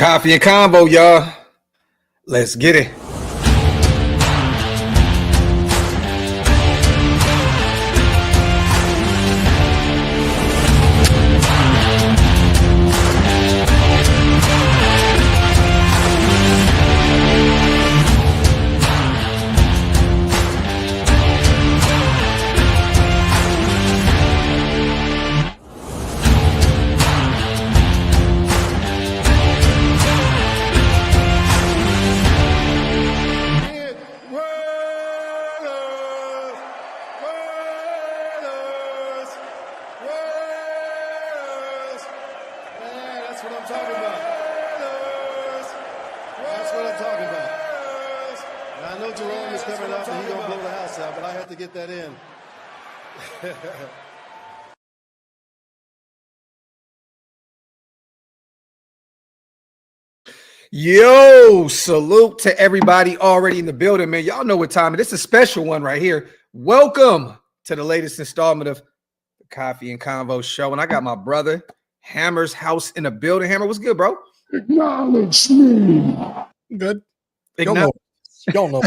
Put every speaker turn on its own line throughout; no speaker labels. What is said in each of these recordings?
Coffee and Convo, y'all. Let's get it. Yo, salute to everybody already in the building, man. Y'all know what time it is. It's a special one right here. Welcome to the latest installment of the Coffee and Convo show. And I got my brother, Hammer's house in the building. Hammer, what's good, bro?
Acknowledge me.
Good.
Y'all know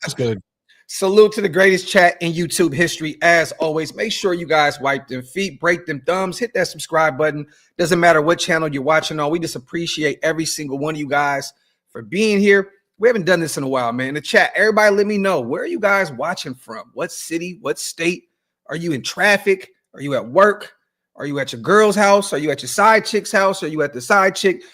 it's good.
Salute to the greatest chat in YouTube history. As always, make sure you guys wipe them feet, break them thumbs, hit that subscribe button. Doesn't matter what channel you're watching on. We just appreciate every single one of you guys for being here. We haven't done this in a while, man. In the chat, everybody let me know, where are you guys watching from? What city? What state? Are you in traffic? Are you at work? Are you at your girl's house? Are you at your side chick's house? Are you at the side chick's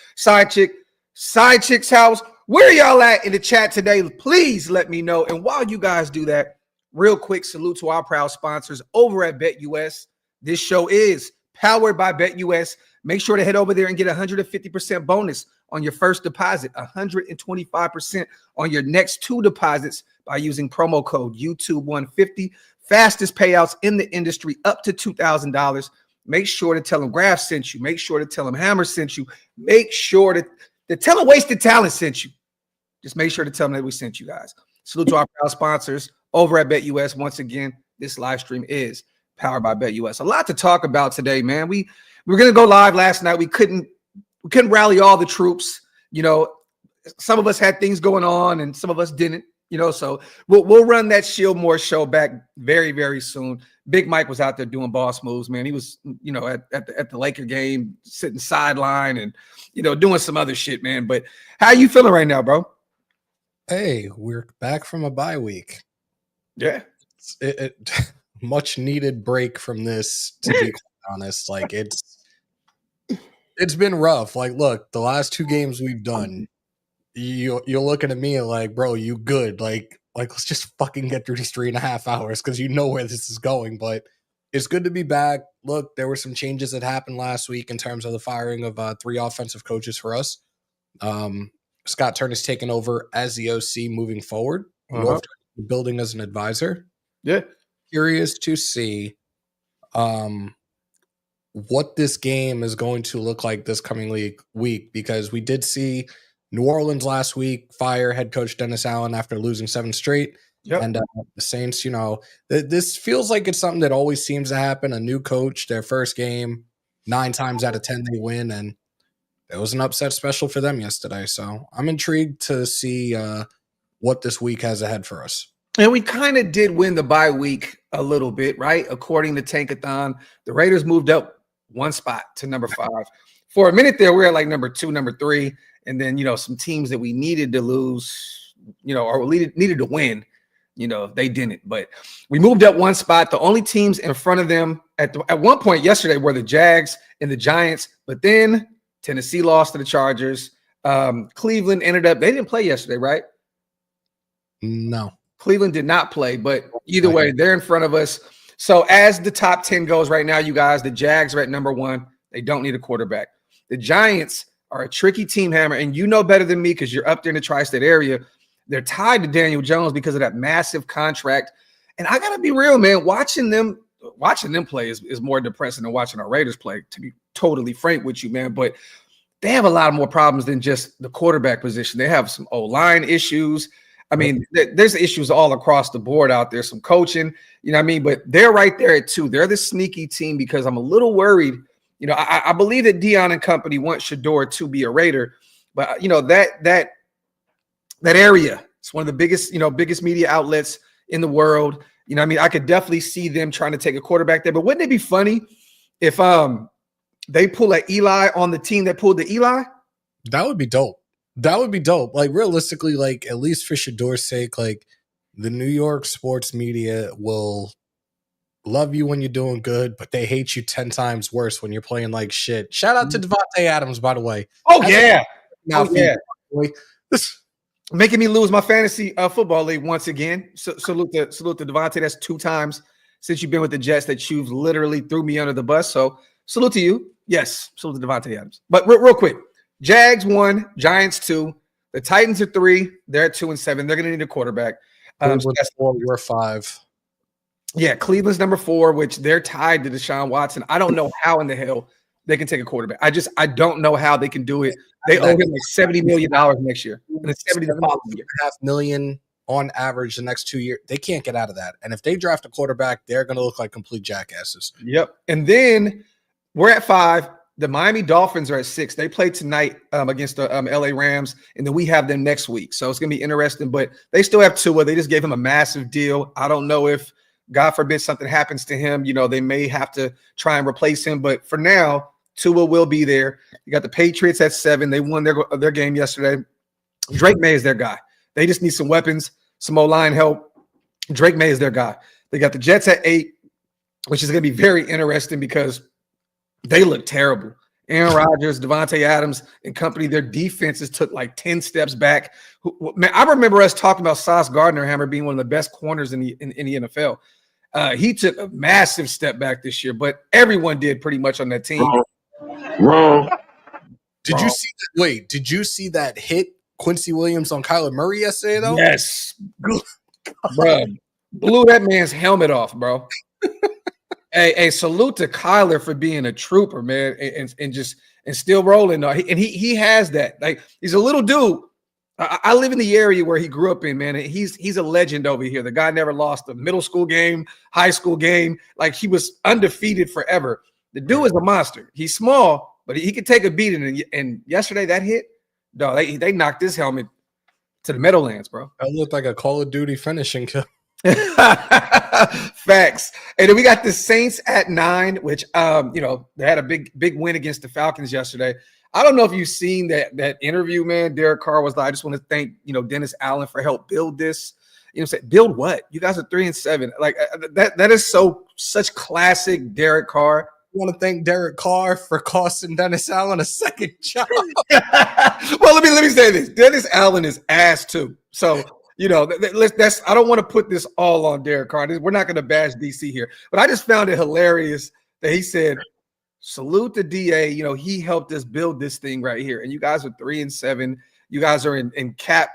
house? Where y'all at in the chat today? Please let me know. And while you guys do that, real quick salute to our proud sponsors over at BetUS. This show is powered by BetUS. Make sure to head over there and get 150% bonus on your first deposit, 125% on your next two deposits by using promo code YouTube150. Fastest payouts in the industry, up to $2,000. Make sure to tell them Graf sent you. Make sure to tell them Hammer sent you. Make sure to tell them Wasted Talent sent you. Just make sure to tell them that we sent you guys. Salute to our proud sponsors over at BetUS. Once again, this live stream is powered by BetUS. A lot to talk about today, man. We were going to go live last night. We couldn't rally all the troops. You know, some of us had things going on and some of us didn't, you know, so we'll run that Shield More show back very, very soon. Big Mike was out there doing boss moves, man. He was, you know, at the Laker game, sitting sideline and, you know, doing some other shit, man. But how you feeling right now, bro?
Hey, we're back from a bye week.
Yeah.
It much needed break from this, to be quite honest. Like it's been rough. Like, look, the last two games we've done, you're looking at me like, bro, you good. Like let's just fucking get through these 3.5 hours because you know where this is going. But it's good to be back. Look, there were some changes that happened last week in terms of the firing of 3 offensive coaches for us. Scott Turner's taken over as the OC moving forward. Building as an advisor.
Yeah.
Curious to see what this game is going to look like this coming week, because we did see New Orleans last week fire head coach Dennis Allen after losing 7 straight.
Yep.
And the Saints, you know, this feels like it's something that always seems to happen. A new coach, their first game, 9 times out of 10 they win, and it was an upset special for them yesterday. So I'm intrigued to see what this week has ahead for us.
And we kind of did win the bye week a little bit, right? According to Tankathon, the Raiders moved up 1 spot to number 5. For a minute there, we were at like number 2, number 3. And then, you know, some teams that we needed to lose, you know, or needed to win, you know, they didn't. But we moved up 1 spot. The only teams in front of them at one point yesterday were the Jags and the Giants. But then Tennessee lost to the Chargers. Cleveland ended up – they didn't play yesterday, right?
No.
Cleveland did not play, but either way, they're in front of us. So as the top 10 goes right now, you guys, the Jags are at number 1. They don't need a quarterback. The Giants are a tricky team, Hammer, and you know better than me because you're up there in the tri-state area. They're tied to Daniel Jones because of that massive contract. And I got to be real, man, watching them play is more depressing than watching our Raiders play, to be totally frank with you, man. But they have a lot more problems than just the quarterback position. They have some O-line issues. I mean, there's issues all across the board out there, some coaching, you know what I mean? But they're right there at 2. They're the sneaky team because I'm a little worried. You know, I believe that Dion and company want Shedeur to be a Raider, But that area, it's one of the biggest media outlets in the world. I mean, I could definitely see them trying to take a quarterback there. But wouldn't it be funny if they pull an Eli on the team that pulled the Eli?
That would be dope. Like, realistically, like, at least for Shedeur's sake, like, the New York sports media will love you when you're doing good, but they hate you 10 times worse when you're playing like shit. Shout out to Devontae Adams, by the way.
Oh, yeah.
Boy.
Making me lose my fantasy football league once again. Salute to Devontae. That's 2 times since you've been with the Jets that you've literally threw me under the bus. So salute to you. Yes, salute to Devontae Adams. But real quick, Jags 1, Giants 2. The Titans are 3. They're at 2 and 7. They're going to need a quarterback.
That's 4. We're 5.
Yeah, Cleveland's number 4, which they're tied to Deshaun Watson. I don't know how in the hell they can take a quarterback. I don't know how they can do it. They owe him like $70 million next year. And it's
$70.5 million on average the next 2 years. They can't get out of that. And if they draft a quarterback, they're going to look like complete jackasses.
Yep. And then we're at 5. The Miami Dolphins are at 6. They play tonight against the LA Rams, and then we have them next week. So it's going to be interesting. But they still have Tua. They just gave him a massive deal. I don't know if, God forbid, something happens to him. They may have to try and replace him. But for now, Tua will be there. You got the Patriots at 7. They won their game yesterday. Drake May is their guy. They just need some weapons, some O-line help. Drake May is their guy. They got the Jets at 8, which is going to be very interesting because they look terrible. Aaron Rodgers, Devontae Adams, and company, their defenses took like 10 steps back. Man, I remember us talking about Sauce Gardner-Hammer being one of the best corners in the NFL. He took a massive step back this year, but everyone did pretty much on that team.
Wrong. Did you see that hit Quincy Williams on Kyler Murray yesterday, though?
Yes. Bro, blew that man's helmet off, bro. Hey, salute to Kyler for being a trooper, man, and still rolling. He has that. Like, he's a little dude. I live in the area where he grew up in, man. And he's a legend over here. The guy never lost a middle school game, high school game. Like, he was undefeated forever. The dude is a monster. He's small, but he could take a beating. And yesterday that hit, dog, they knocked his helmet to the Meadowlands, bro.
That looked like a Call of Duty finishing kill.
Facts. And then we got the Saints at 9, which they had a big win against the Falcons yesterday. I don't know if you've seen that interview, man. Derek Carr was like, I just want to thank Dennis Allen for help build this. Say, build what? You guys are 3 and 7. Like that is such classic Derek Carr.
I want to thank Derek Carr for costing Dennis Allen a second job.
Well, let me say this. Dennis Allen is ass too. So I don't want to put this all on Derek Carr. We're not going to bash DC here, but I just found it hilarious that he said, salute the DA. He helped us build this thing right here. And you guys are 3 and 7. You guys are in cap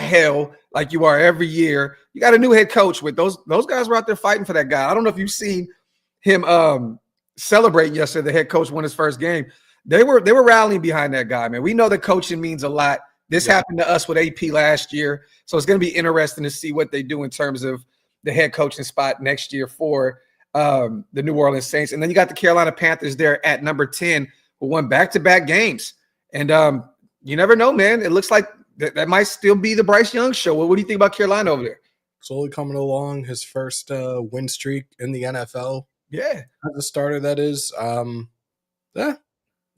hell like you are every year. You got a new head coach with those guys were out there fighting for that guy. I don't know if you've seen him celebrating yesterday. The head coach won his first game. They were rallying behind that guy, man. We know that coaching means a lot. This happened to us with AP last year. So it's going to be interesting to see what they do in terms of the head coaching spot next year for the New Orleans Saints. And then you got the Carolina Panthers there at number 10, who won back-to-back games. And you never know, man. It looks like that might still be the Bryce Young show. What do you think about Carolina over there?
Slowly coming along, his first win streak in the NFL.
Yeah.
As a starter, that is.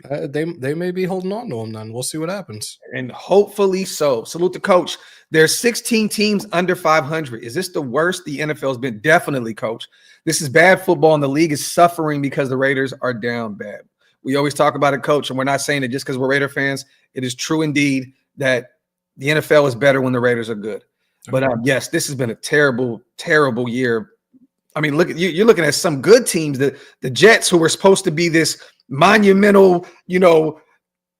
They may be holding on to him then. We'll see what happens.
And hopefully so. Salute the coach. There's 16 teams under 500. Is this the worst the NFL has been? Definitely, coach. This is bad football, and the league is suffering because the Raiders are down bad. We always talk about it, coach, and we're not saying it just because we're Raider fans. It is true indeed that the NFL is better when the Raiders are good. But yes, this has been a terrible, terrible year. I mean, you're looking at some good teams. The Jets, who were supposed to be this monumental,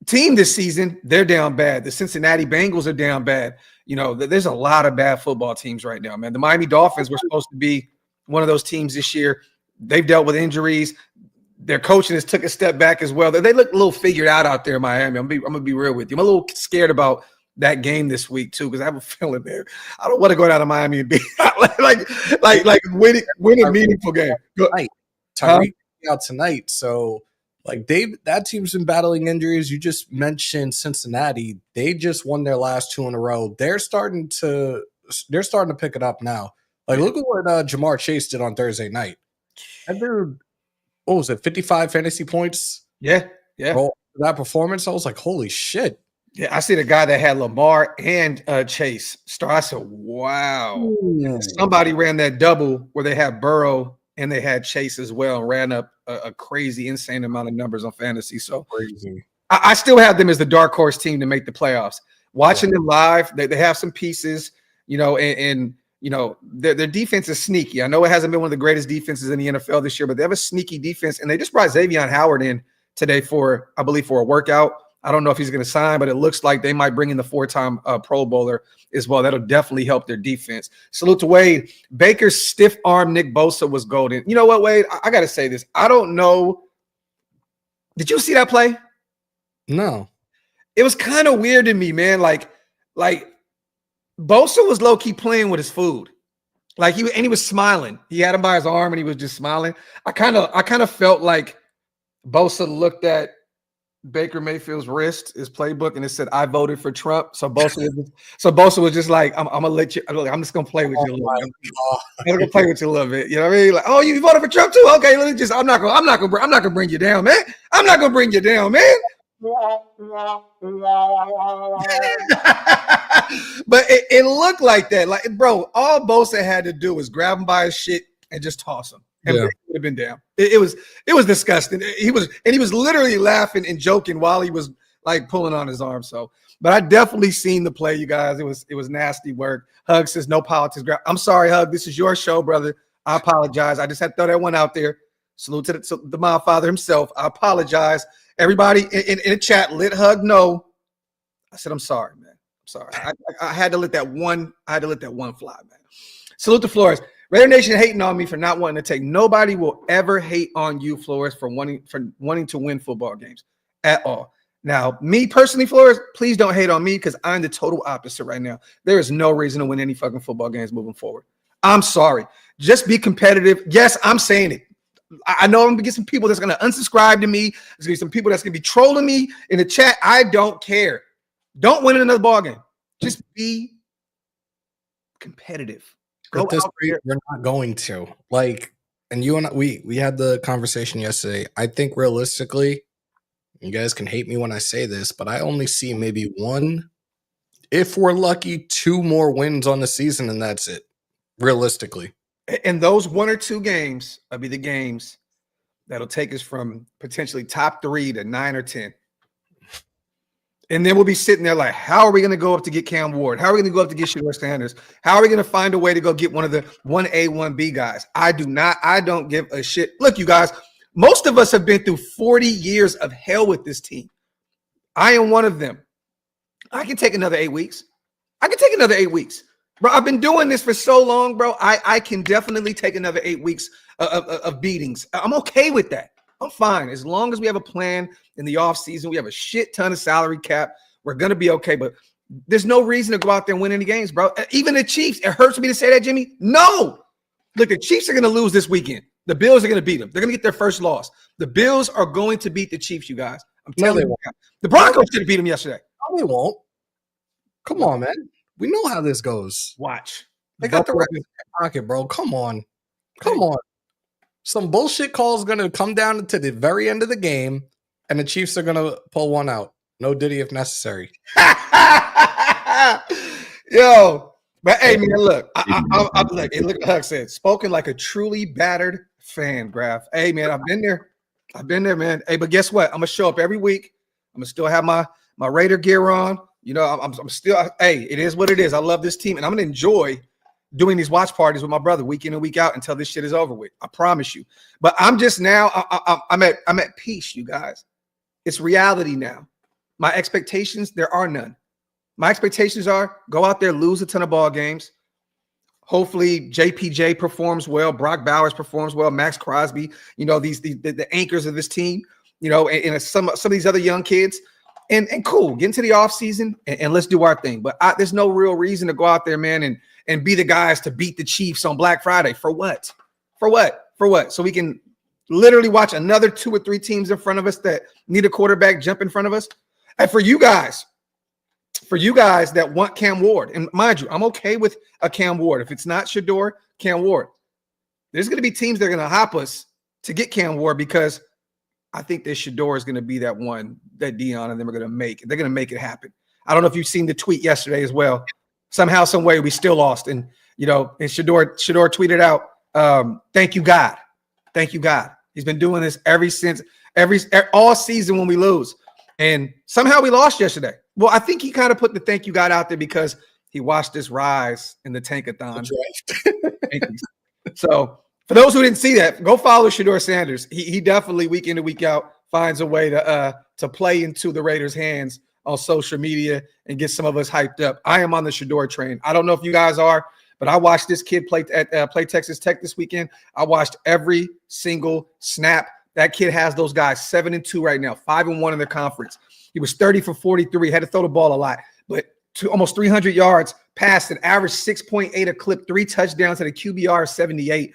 team this season, they're down bad. The Cincinnati Bengals are down bad. There's a lot of bad football teams right now, man. The Miami Dolphins were supposed to be one of those teams this year. They've dealt with injuries. Their coaching has took a step back as well. They look a little figured out there in Miami. I'm gonna be real with you. I'm a little scared about that game this week too, because I have a feeling there. I don't want to go down to Miami and be like winning a meaningful game.
Tyreek out tonight, so Like that team's been battling injuries. You just mentioned Cincinnati. They just won their last 2 in a row. They're starting to pick it up now. Like, look at what Jamar Chase did on Thursday night. And they're, what was it, 55 fantasy points?
Yeah.
Bro, that performance, I was like, holy shit.
Yeah, I see the guy that had Lamar and Chase start. I said, wow. Somebody ran that double where they had Burrow and they had Chase as well and ran up a crazy, insane amount of numbers on fantasy. So
crazy.
I still have them as the dark horse team to make the playoffs. Watching them live, they have some pieces, and their defense is sneaky. I know it hasn't been one of the greatest defenses in the NFL this year, but they have a sneaky defense, and they just brought Xavier Howard in today for a workout. I don't know if he's going to sign, but it looks like they might bring in the 4-time Pro Bowler as well. That'll definitely help their defense. Salute to Wade. Baker's stiff arm Nick Bosa was golden. You know what, Wade? I got to say this. I don't know. Did you see that play?
No.
It was kind of weird to me, man. Like Bosa was low-key playing with his food. Like he was smiling. He had him by his arm and he was just smiling. I kind of felt like Bosa looked at Baker Mayfield's wrist, his playbook, and it said, "I voted for Trump." So Bosa was just like, "I'm gonna let you. I'm just gonna play with you a little bit. I'm gonna play with you a little bit." You know what I mean? Like, oh, you voted for Trump too? Okay, let me just. I'm not gonna bring you down, man. I'm not gonna bring you down, man. But it looked like that. Like, bro, all Bosa had to do was grab him by his shit and just toss him. And would have been down. It was disgusting. He was literally laughing and joking while he was like pulling on his arm. So, but I definitely seen the play, you guys. It was nasty work. Hug says no politics. I'm sorry, Hug. This is your show, brother. I apologize. I just had to throw that one out there. Salute to the my father himself. I apologize. Everybody in the chat, let Hug know. I said I'm sorry, man. I'm sorry. I had to let that one. I had to let that one fly, man. Salute to Flores. Raider Nation hating on me for not wanting to take. Nobody will ever hate on you, Flores, for wanting to win football games at all. Now, me personally, Flores, please don't hate on me because I'm the total opposite right now. There is no reason to win any fucking football games moving forward. I'm sorry. Just be competitive. Yes, I'm saying it. I know I'm going to get some people that's going to unsubscribe to me. There's going to be some people that's going to be trolling me in the chat. I don't care. Don't win another ball game. Just be competitive.
At this point, we're not going to. Like, and you and I, we had the conversation yesterday. I think realistically, you guys can hate me when I say this, but I only see maybe one, if we're lucky, 2 more wins on the season, and that's it. Realistically.
And those 1 or 2 games will be the games that'll take us from potentially top 3 to 9 or 10. And then we'll be sitting there like, how are we going to go up to get Cam Ward? How are we going to go up to get Shedeur Sanders? How are we going to find a way to go get one of the 1A, 1B guys? I don't give a shit. Look, you guys, most of us have been through 40 years of hell with this team. I am one of them. I can take another 8 weeks. Bro, I've been doing this for so long, bro. I can definitely take another 8 weeks of beatings. I'm okay with that. I'm fine. As long as we have a plan in the offseason, we have a shit ton of salary cap, we're going to be okay. But there's no reason to go out there and win any games, bro. Even the Chiefs, it hurts me to say that, Jimmy. No. Look, the Chiefs are going to lose this weekend. The Bills are going to beat them. They're going to get their first loss. The Bills are going to beat the Chiefs, you guys. I'm telling you. The Broncos should have beat them yesterday.
No, they won't. Come on, man. We know how this goes.
Watch.
They got the record in their pocket, bro. Come on. Some bullshit call is going to come down to the very end of the game, and the Chiefs are going to pull one out. No Diddy if necessary.
Yo. But, hey, man, look. Look what Huck said. Spoken like a truly battered fan, Graf. Hey, man, I've been there, man. Hey, but guess what? I'm going to show up every week. I'm going to still have my Raider gear on. You know, I'm still – hey, it is what it is. I love this team, and I'm going to enjoy – doing these watch parties with my brother week in and week out until this shit is over with. I promise you. But I'm just now, I'm at peace, you guys. It's reality now. My expectations, there are none. My expectations are go out there, lose a ton of ball games. Hopefully JPJ performs well, Brock Bowers performs well, Max Crosby, you know, the anchors of this team, you know, and some of these other young kids. And cool, get into the offseason and let's do our thing. But there's no real reason to go out there, man, and be the guys to beat the Chiefs on Black Friday. For what? So we can, literally watch another 2 or 3 teams in front of us that need a quarterback jump in front of us. And for you guys that want Cam Ward, and mind you, I'm okay with a Cam Ward. If it's not Shedeur, Cam Ward. There's going to be teams that are going to hop us to get Cam Ward because I think that Shedeur is going to be that one that Dion and them are going to make. They're going to make it happen. I don't know if you've seen the tweet yesterday as well. Somehow, some way, we still lost. And, and Shedeur tweeted out, thank you, God. Thank you, God. He's been doing this all season when we lose. And somehow we lost yesterday. Well, I think he kind of put the thank you, God out there because he watched us rise in the tankathon. Right. So for those who didn't see that, go follow Shedeur Sanders. He definitely week in and week out finds a way to play into the Raiders' hands on social media and get some of us hyped up. I am on the Shedeur train. I don't know if you guys are, but I watched this kid play Texas Tech this weekend. I watched every single snap. That kid has those guys 7-2 right now, 5-1 in their conference. He was 30 for 43, had to throw the ball a lot, but almost 300 yards, passed an average 6.8 a clip, 3 touchdowns at a QBR of 78.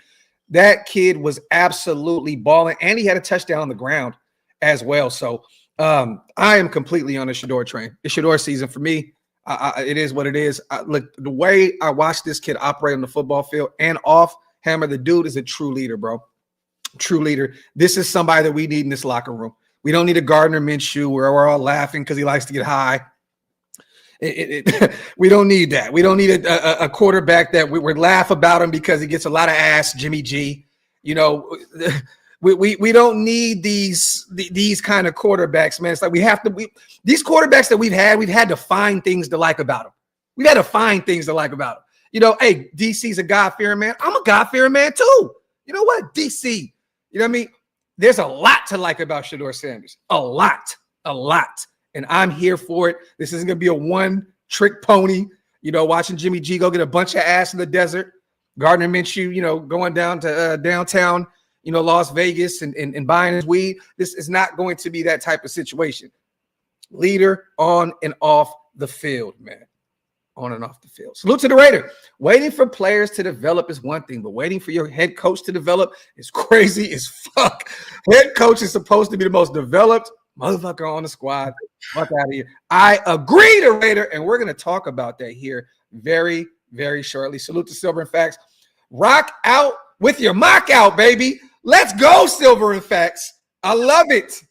That kid was absolutely balling, and he had a touchdown on the ground as well. So I am completely on the Shedeur train. It's Shedeur season for me. It is what it is. Look, the way I watch this kid operate on the football field and off, Hammer, the dude is a true leader, bro. True leader. This is somebody that we need in this locker room. We don't need a Gardner Minshew where we're all laughing because he likes to get high. We don't need that. We don't need a quarterback that we laugh about him because he gets a lot of ass, Jimmy G. We don't need these kind of quarterbacks, man. It's like these quarterbacks that we've had to find things to like about them. We've had to find things to like about them. Hey, DC's a God-fearing man. I'm a God-fearing man too. You know what? DC. You know what I mean? There's a lot to like about Shedeur Sanders. A lot. And I'm here for it. This isn't going to be a one-trick pony, watching Jimmy G go get a bunch of ass in the desert. Gardner Minshew, going down to downtown, Las Vegas and buying his weed. This is not going to be that type of situation. Leader on and off the field, man. On and off the field. Salute to the Raider. Waiting for players to develop is one thing, but waiting for your head coach to develop is crazy as fuck. Head coach is supposed to be the most developed motherfucker on the squad. Fuck out of here. I agree, the Raider, and we're going to talk about that here very, very shortly. Salute to Silver and Facts. Rock out with your mock out, baby. Let's go, Silver and Facts. I love it.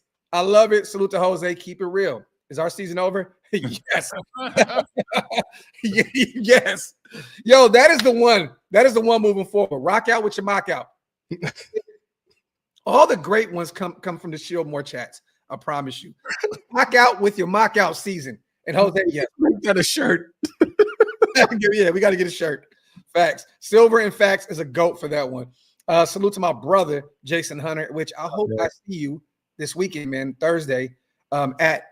Salute to Jose. Keep it real. Is our season over? Yes. Yes. Yo, that is the one. That is the one moving forward. Rock out with your mock out. All the great ones come from the Shieldmore chats. I promise you. Mock out with your mock out season. And Jose, yes, we got a shirt. Yeah, we got to get a shirt. Facts. Silver and Facts is a GOAT for that one. Salute to my brother, Jason Hunter, which I hope I see you this weekend, man, Thursday, at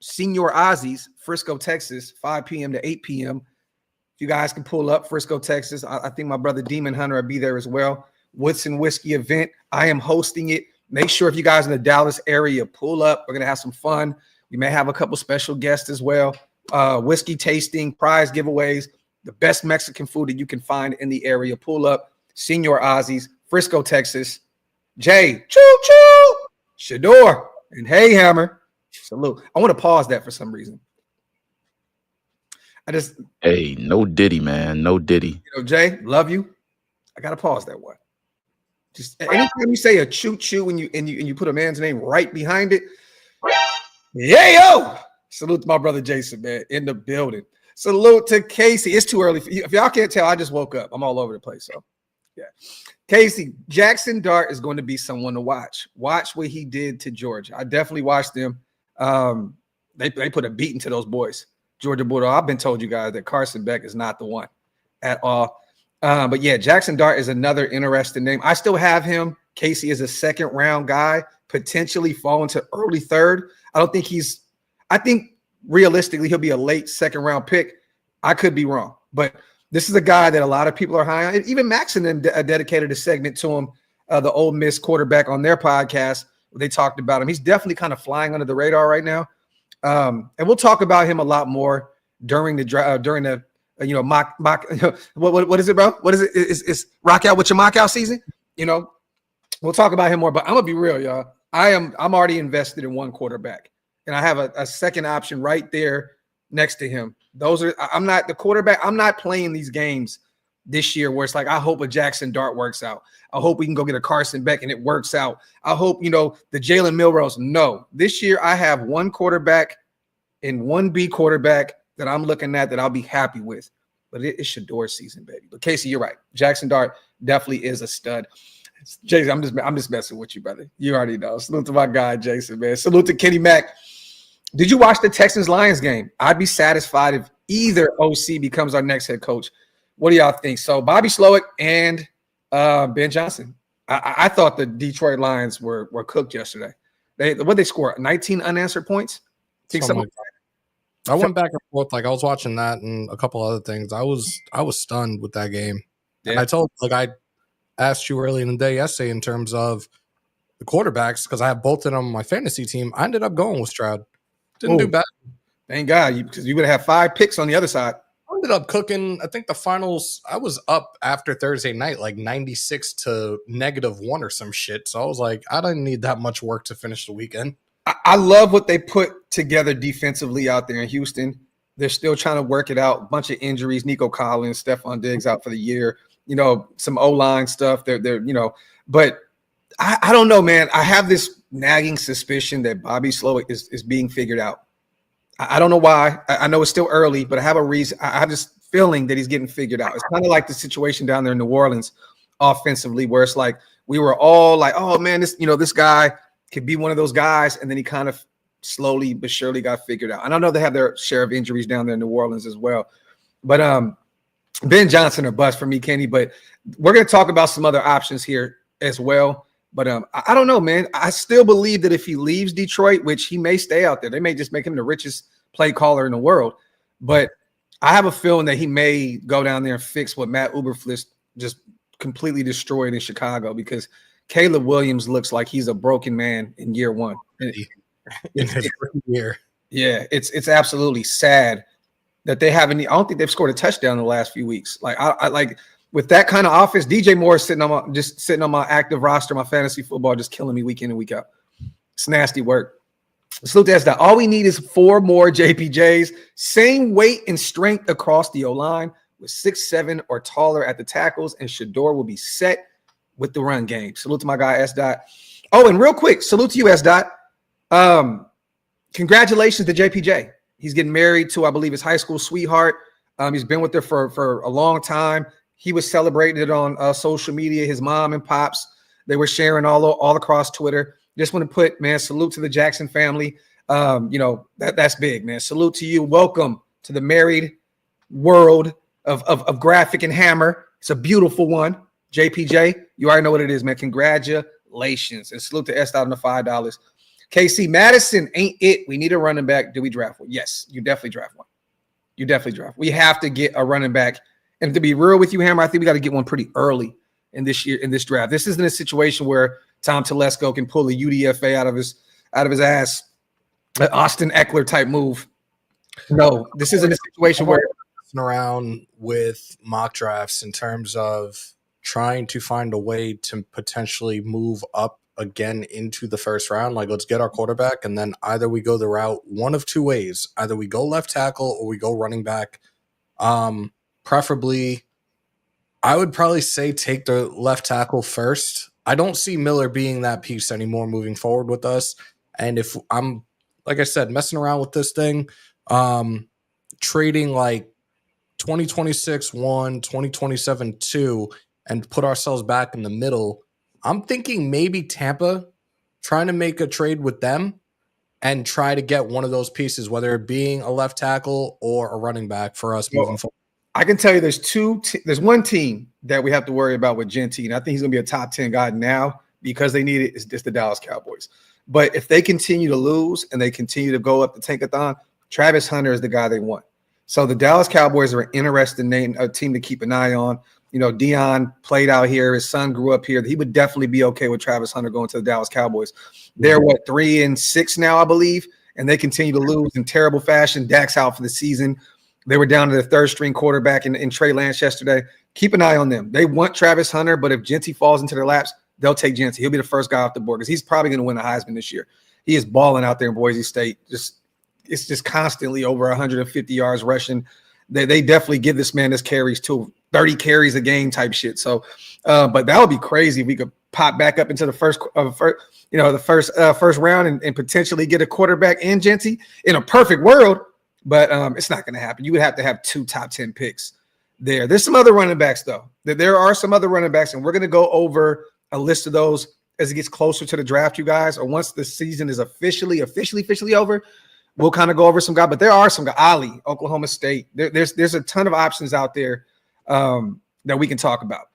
Senior Ozzy's, Frisco, Texas, 5 p.m. to 8 p.m. If you guys can pull up Frisco, Texas, I think my brother Demon Hunter will be there as well. Woodson Whiskey event. I am hosting it. Make sure if you guys in the Dallas area, pull up. We're going to have some fun. We may have a couple special guests as well. Whiskey tasting, prize giveaways, the best Mexican food that you can find in the area. Pull up Senior Ozzy's, Frisco, Texas. Jay, choo-choo, Shedeur, and Hey Hammer. Salute. I want to pause that for some reason.
Hey, no Diddy, man. No Diddy.
Jay, love you. I gotta pause that one. Just anytime you say a choo-choo and you put a man's name right behind it. Yeah, yo. Salute to my brother Jason, man, in the building. Salute to Casey. It's too early. If y'all can't tell, I just woke up. I'm all over the place. So yeah. Casey, Jackson Dart is going to be someone to watch. Watch what he did to Georgia. I definitely watched them. They put a beating to those boys. Georgia Bulldog. I've been told you guys that Carson Beck is not the one at all. But yeah, Jackson Dart is another interesting name. I still have him. Casey is a second round guy, potentially fall into early third. I think realistically he'll be a late second round pick. I could be wrong, but this is a guy that a lot of people are high on. And even Max and them dedicated a segment to him, the Ole Miss quarterback on their podcast. They talked about him. He's definitely kind of flying under the radar right now. And we'll talk about him a lot more during the mock what is it, bro? What is it? It's rock out with your mock out season, We'll talk about him more, but I'm gonna be real, y'all. I'm already invested in one quarterback, and I have a second option right there next to him. I'm not the quarterback. I'm not playing these games this year where it's like, I hope a Jackson Dart works out. I hope we can go get a Carson Beck and it works out. I hope, the Jalen Milrose. No, this year I have one quarterback and one B quarterback that I'm looking at that I'll be happy with. But it's Shedeur season, baby. But Casey, you're right. Jackson Dart definitely is a stud. Jason, I'm just messing with you, brother. You already know. Salute to my guy, Jason, man. Salute to Kenny Mack. Did you watch the Texans Lions game? I'd be satisfied if either OC becomes our next head coach. What do y'all think? So Bobby Slowick and Ben Johnson. I thought the Detroit Lions were cooked yesterday. They score 19 unanswered points.
I went back and forth. Like I was watching that and a couple other things. I was stunned with that game. Yeah. And I asked you early in the day yesterday in terms of the quarterbacks because I have both of them on my fantasy team. I ended up going with Stroud. Didn't do bad.
Thank God, because you would have 5 picks on the other side.
I ended up cooking. I think the finals, I was up after Thursday night, like 96 to -1 or some shit. So I was like, I didn't need that much work to finish the weekend.
I love what they put together defensively out there in Houston. They're still trying to work it out. A bunch of injuries. Nico Collins, Stephon Diggs out for the year. Some O-line stuff. They're but I don't know, man. I have this nagging suspicion that Bobby Slowick is being figured out. I don't know why. I know it's still early, but I have a reason. I have this feeling that he's getting figured out. It's kind of like the situation down there in New Orleans offensively, where it's like we were all like, oh man, this guy could be one of those guys, and then he kind of slowly but surely got figured out. And I know they have their share of injuries down there in New Orleans as well. But Ben Johnson or bust for me, Kenny. But we're going to talk about some other options here as well. But I don't know, man. I still believe that if he leaves Detroit, which he may stay out there, they may just make him the richest play caller in the world. But I have a feeling that he may go down there and fix what Matt Eberflus just completely destroyed in Chicago, because Caleb Williams looks like he's a broken man in year one.
In his year.
Yeah, it's absolutely sad that they haven't. I don't think they've scored a touchdown in the last few weeks. Like I like with that kind of offense. DJ Moore is sitting on my active roster, my fantasy football, just killing me week in and week out. It's nasty work. Salute to that. All we need is 4 more JPJs, same weight and strength across the O-line with 6'7" or taller at the tackles, and Shedeur will be set with the run game. Salute to my guy S. Dot. Oh, and real quick, salute to you, S. Dot. Congratulations to JPJ. He's getting married to, I believe, his high school sweetheart. He's been with her for a long time. He was celebrating it on social media. His mom and pops, they were sharing all across Twitter. Just want to put, man, salute to the Jackson family. That's big, man. Salute to you. Welcome to the married world of Graphic and Hammer. It's a beautiful one. JPJ, you already know what it is, man. Congratulations. And salute to S out on the $5. KC Madison ain't it. We need a running back. Do we draft one? Yes, you definitely draft one. You definitely draft. We have to get a running back. And to be real with you, Hammer, I think we got to get one pretty early in this draft. This isn't a situation where Tom Telesco can pull a UDFA out of his ass, an Austin Eckler type move. No, this isn't a situation where
around with mock drafts in terms of trying to find a way to potentially move up again into the first round. Like, let's get our quarterback, and then either we go the route one of two ways. Either we go left tackle or we go running back. Preferably, I would probably say take the left tackle first. I don't see Miller being that piece anymore moving forward with us. And if I'm, like I said, messing around with this thing, trading like 2026 1, 2027 2, and put ourselves back in the middle, I'm thinking maybe Tampa, trying to make a trade with them and try to get one of those pieces, whether it being a left tackle or a running back for us moving forward.
I can tell you there's one team that we have to worry about with Genty, and I think he's going to be a top 10 guy now because they need it. It's just the Dallas Cowboys. But if they continue to lose and they continue to go up the tankathon, Travis Hunter is the guy they want. So the Dallas Cowboys are an interesting team to keep an eye on. Dion played out here. His son grew up here. He would definitely be okay with Travis Hunter going to the Dallas Cowboys. They're 3-6 now, I believe, and they continue to lose in terrible fashion. Dak's out for the season. They were down to the third-string quarterback in Trey Lance yesterday. Keep an eye on them. They want Travis Hunter, but if Genty falls into their laps, they'll take Genty. He'll be the first guy off the board because he's probably going to win the Heisman this year. He is balling out there in Boise State. It's just constantly over 150 yards rushing. They definitely give this man his carries too, 30 carries a game type shit. So, but that would be crazy if we could pop back up into the first round and potentially get a quarterback and Genty in a perfect world. But it's not going to happen. You would have to have 2 top 10 picks there. There's some other running backs though. There are some other running backs, and we're going to go over a list of those as it gets closer to the draft, you guys, or once the season is officially over. We'll kind of go over some guys, but there are some guys. Ali, Oklahoma State. There's a ton of options out there that we can talk about.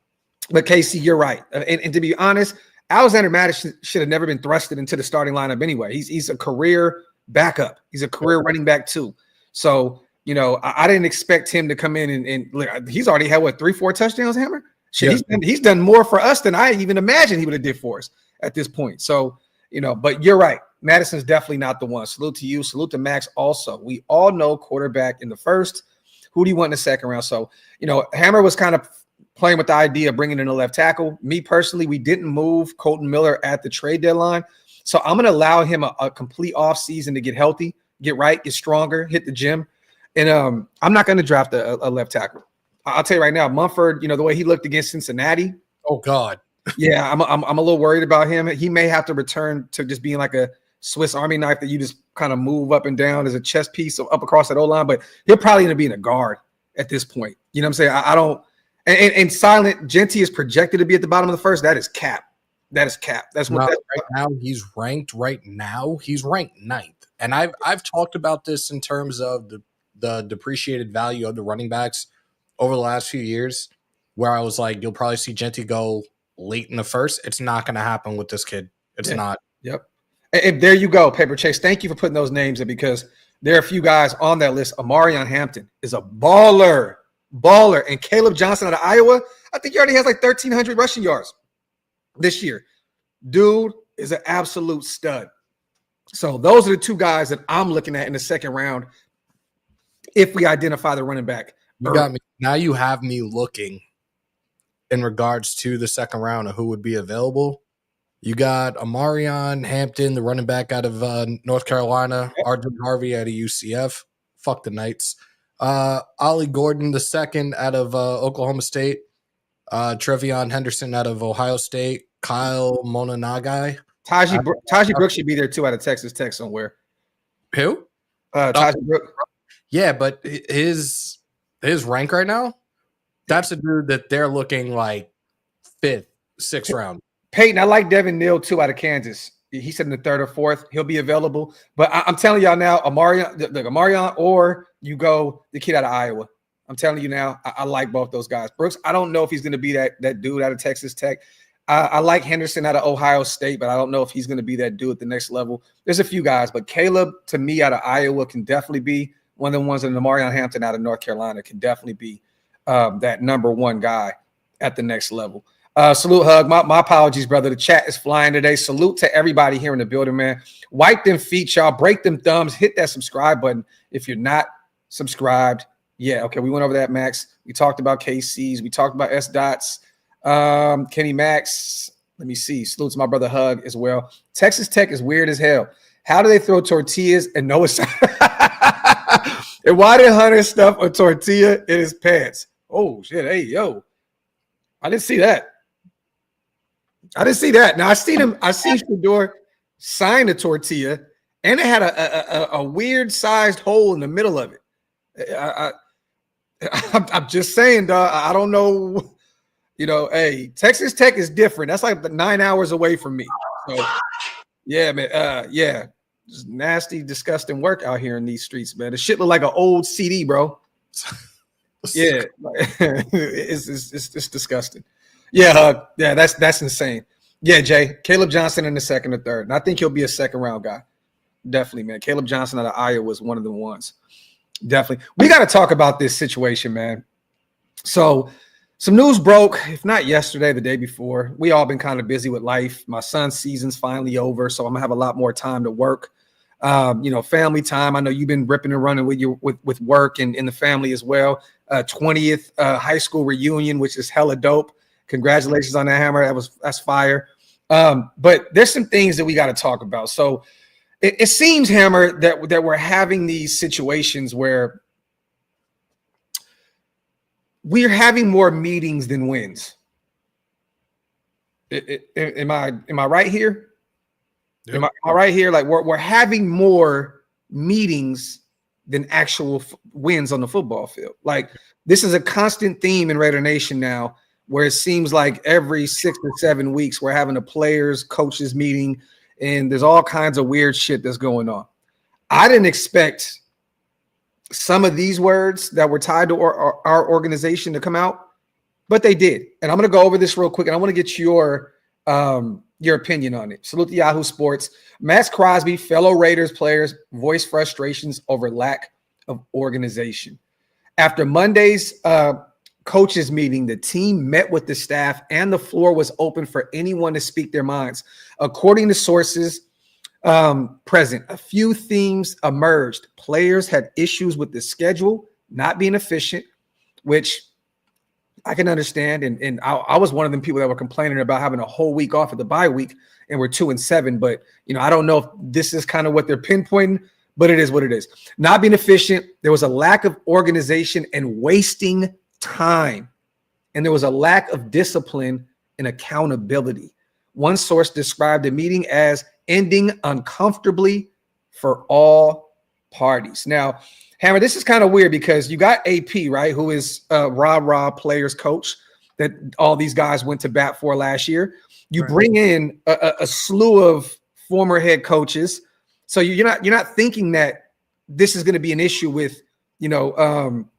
But Casey, you're right. And to be honest, Alexander Madison should have never been thrusted into the starting lineup anyway. He's a career backup. He's a career running back too. So, I didn't expect him to come in and he's already had 3-4 touchdowns, Hammer? Shit, yeah. He's done more for us than I even imagined he would have did for us at this point. So, but you're right. Madison's definitely not the one. Salute to you. Salute to Max also. We all know quarterback in the first. Who do you want in the second round? So, Hammer was kind of playing with the idea of bringing in a left tackle. Me personally, we didn't move Colton Miller at the trade deadline. So I'm going to allow him a complete offseason to get healthy, get right, get stronger, hit the gym. And I'm not going to draft a left tackle. I'll tell you right now, Mumford, the way he looked against Cincinnati.
Oh, God.
Yeah, I'm a little worried about him. He may have to return to just being like a Swiss Army knife that you just kind of move up and down as a chess piece up across that O-line, but he'll probably end up being a guard at this point. You know what I'm saying? I don't – and silent, Genty is projected to be at the bottom of the first. That is cap. That's what
right now he's ranked ninth. And I've talked about this in terms of the depreciated value of the running backs over the last few years, where I was like, you'll probably see Genty go late in the first. It's not going to happen with this kid. It's not.
Yep. And there you go, Paper Chase. Thank you for putting those names in because there are a few guys on that list. Amarion Hampton is a baller. And Caleb Johnson out of Iowa, I think he already has like 1,300 rushing yards this year. Dude is an absolute stud. So those are the 2 guys that I'm looking at in the second round if we identify the running back.
You got me. Now you have me looking in regards to the second round of who would be available. You got Amarion Hampton, the running back out of North Carolina, Arjun Harvey out of UCF. Fuck the Knights. Ollie Gordon, the second out of Oklahoma State. Trevion Henderson out of Ohio State. Kyle Mononagai.
Tajee Brooks should be there too out of Texas Tech somewhere.
Who?
Tajee Brooks.
Yeah, but his rank right now, that's a dude that they're looking like 5th, 6th round.
Peyton, I like Devin Neal too out of Kansas. He said in the 3rd or 4th, he'll be available. But I'm telling y'all now, Amarion, or you go the kid out of Iowa. I'm telling you now, I like both those guys. Brooks, I don't know if he's going to be that dude out of Texas Tech. I like Henderson out of Ohio State, but I don't know if he's going to be that dude at the next level. There's a few guys, but Caleb, to me, out of Iowa can definitely be one of the ones, and Amarion Hampton out of North Carolina can definitely be that number 1 guy at the next level. Salute, Hug. My apologies, brother. The chat is flying today. Salute to everybody here in the building, man. Wipe them feet, y'all. Break them thumbs. Hit that subscribe button if you're not subscribed. Yeah, okay. We went over that, Max. We talked about KCs. We talked about S-Dots. Kenny Max. Let me see. Salute to my brother Hug as well. Texas Tech is weird as hell. How do they throw tortillas and know it's and why did Hunter stuff a tortilla in his pants? Oh, shit. Hey, yo. I didn't see that. Now I seen Shedeur sign a tortilla, and it had a weird sized hole in the middle of it. I'm just saying, dog. I don't know. Hey, Texas Tech is different. That's like 9 hours away from me. So, yeah, man. Yeah, just nasty, disgusting work out here in these streets, man. The shit look like an old CD, bro. Yeah, it's disgusting. Yeah, that's insane. Yeah, Jay, Caleb Johnson in the 2nd or 3rd, and I think he'll be a 2nd round guy. Definitely, man. Caleb Johnson out of Iowa is one of the ones. Definitely, we got to talk about this situation, man. So, some news broke, if not yesterday, the day before. We all been kind of busy with life. My son's season's finally over, so I'm gonna have a lot more time to work. Family time. I know you've been ripping and running with work and in the family as well. 20th high school reunion, which is hella dope. Congratulations on that, Hammer. That's fire. But there's some things that we got to talk about. So it seems, Hammer, that we're having these situations where we're having more meetings than wins. Am I right here? Yep. Am I right here? Like we're having more meetings than actual wins on the football field. Like this is a constant theme in Raider Nation now, where it seems like every 6 or 7 weeks we're having a players coaches meeting, and there's all kinds of weird shit that's going on. I didn't expect some of these words that were tied to our organization to come out, but they did. And I'm going to go over this real quick, and I want to get your opinion on it. Salute to Yahoo Sports. Max Crosby, fellow Raiders players, voiced frustrations over lack of organization. After Monday's coaches meeting, the team met with the staff and the floor was open for anyone to speak their minds. According to sources present, a few themes emerged. Players had issues with the schedule not being efficient, which I can understand. And I was one of them people that were complaining about having a whole week off of the bye week, and we're 2-7. But, I don't know if this is kind of what they're pinpointing, but it is what it is. Not being efficient. There was a lack of organization and wasting time. And there was a lack of discipline and accountability. One source described the meeting as ending uncomfortably for all parties. Now, Hammer, this is kind of weird because you got AP, right, who is rah-rah players coach that all these guys went to bat for last year. You bring in a slew of former head coaches. So you're not thinking that this is going to be an issue with,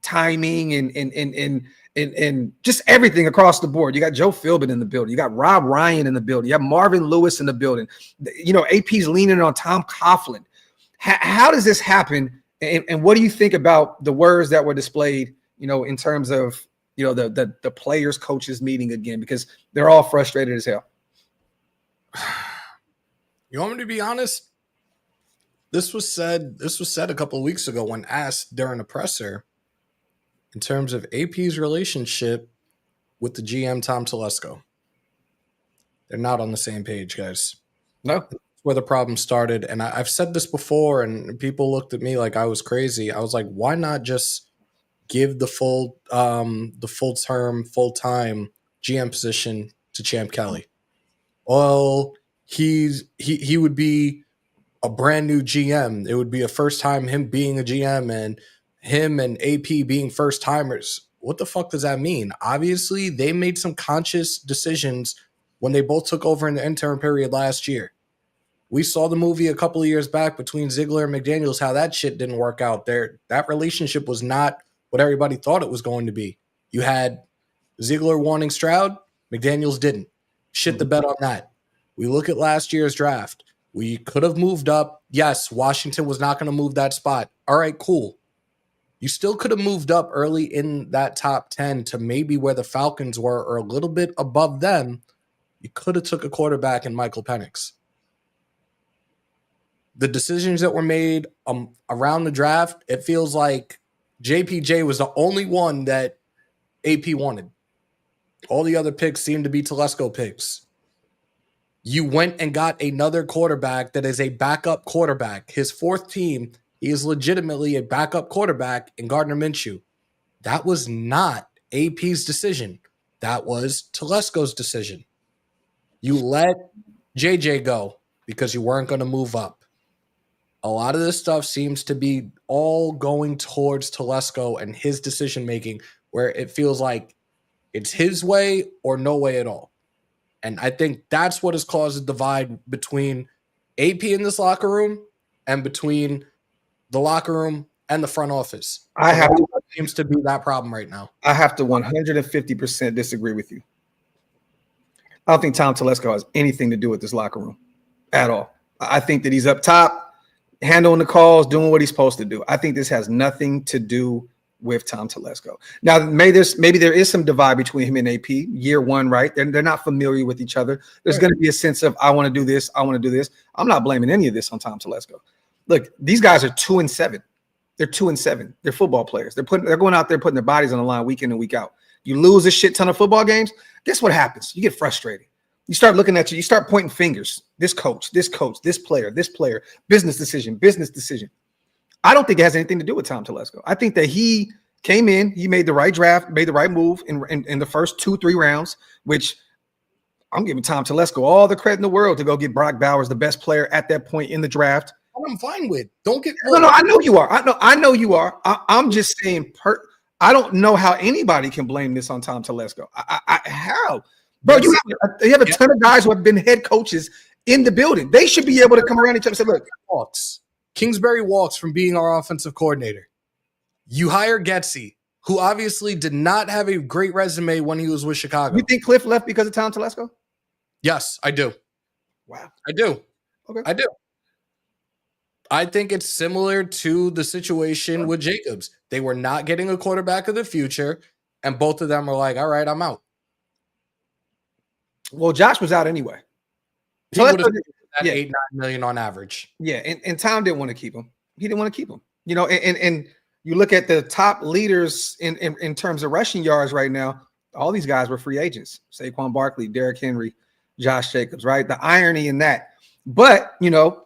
timing and just everything across the board. You got Joe Philbin in the building. You got Rob Ryan in the building. You have Marvin Lewis in the building. AP's leaning on Tom Coughlin. How does this happen? And what do you think about the words that were displayed, in terms of, the players coaches meeting again, because they're all frustrated as hell.
You want me to be honest? This was said a couple of weeks ago when asked during a presser in terms of AP's relationship with the GM, Tom Telesco. They're not on the same page, guys.
No.
That's where the problem started. And I've said this before, and people looked at me like I was crazy. I was like, why not just give the full-time GM position to Champ Kelly? Well, he would be a brand new GM. It would be a first time him being a GM, and him and AP being first timers. What the fuck does that mean? Obviously, they made some conscious decisions when they both took over in the interim period last year. We saw the movie a couple of years back between Ziegler and McDaniels, how that shit didn't work out there. That relationship was not what everybody thought it was going to be. You had Ziegler wanting Stroud, McDaniels didn't. Shit the bet on that. We look at last year's draft. We could have moved up. Yes, Washington was not going to move that spot. All right, cool. You still could have moved up early in that top 10 to maybe where the Falcons were or a little bit above them. You could have took a quarterback in Michael Penix. The decisions that were made around the draft, it feels like JPJ was the only one that AP wanted. All the other picks seemed to be Telesco picks. You went and got another quarterback that is a backup quarterback. His fourth team, he is legitimately a backup quarterback in Gardner Minshew. That was not AP's decision. That was Telesco's decision. You let JJ go because you weren't going to move up. A lot of this stuff seems to be all going towards Telesco and his decision-making, where it feels like it's his way or no way at all. And I think that's what has caused a divide between AP in this locker room and between the locker room and the front office. Seems to be that problem right now.
I have to 150% disagree with you. I don't think Tom Telesco has anything to do with this locker room at all. I think that he's up top, handling the calls, doing what he's supposed to do. I think this has nothing to do with Tom Telesco. Now, maybe there is some divide between him and AP. Year one, right? They're not familiar with each other. There's going to be a sense of, I want to do this, I want to do this. I'm not blaming any of this on Tom Telesco. Look, these guys are 2-7. They're 2-7. They're football players. They're going out there putting their bodies on the line week in and week out. You lose a shit ton of football games, guess what happens? You get frustrated. You start looking at you start pointing fingers. This coach, this player, business decision. I don't think it has anything to do with Tom Telesco. I think that he came in, he made the right draft, made the right move in the first 2-3 rounds, which I'm giving Tom Telesco all the credit in the world to go get Brock Bowers, the best player at that point in the draft.
I'm fine with. Don't get
no. I know you are. I know you are. I'm just saying. I don't know how anybody can blame this on Tom Telesco. How, bro? You have a ton of guys who have been head coaches in the building. They should be able to come around each other and say, "Look,
Kingsbury walks from being our offensive coordinator. You hire Getsy, who obviously did not have a great resume when he was with Chicago.
You think Cliff left because of Tom Telesco?
Yes, I do.
Wow,
I do.
Okay,
I do. I think it's similar to the situation with Jacobs. They were not getting a quarterback of the future, and both of them are like, "All right, I'm out."
Well, Josh was out anyway.
He would have at $8-9 million on average.
Yeah, and Tom didn't want to keep him. He didn't want to keep him. You know, and you look at the top leaders in terms of rushing yards right now, all these guys were free agents. Saquon Barkley, Derrick Henry, Josh Jacobs, right? The irony in that. But, you know,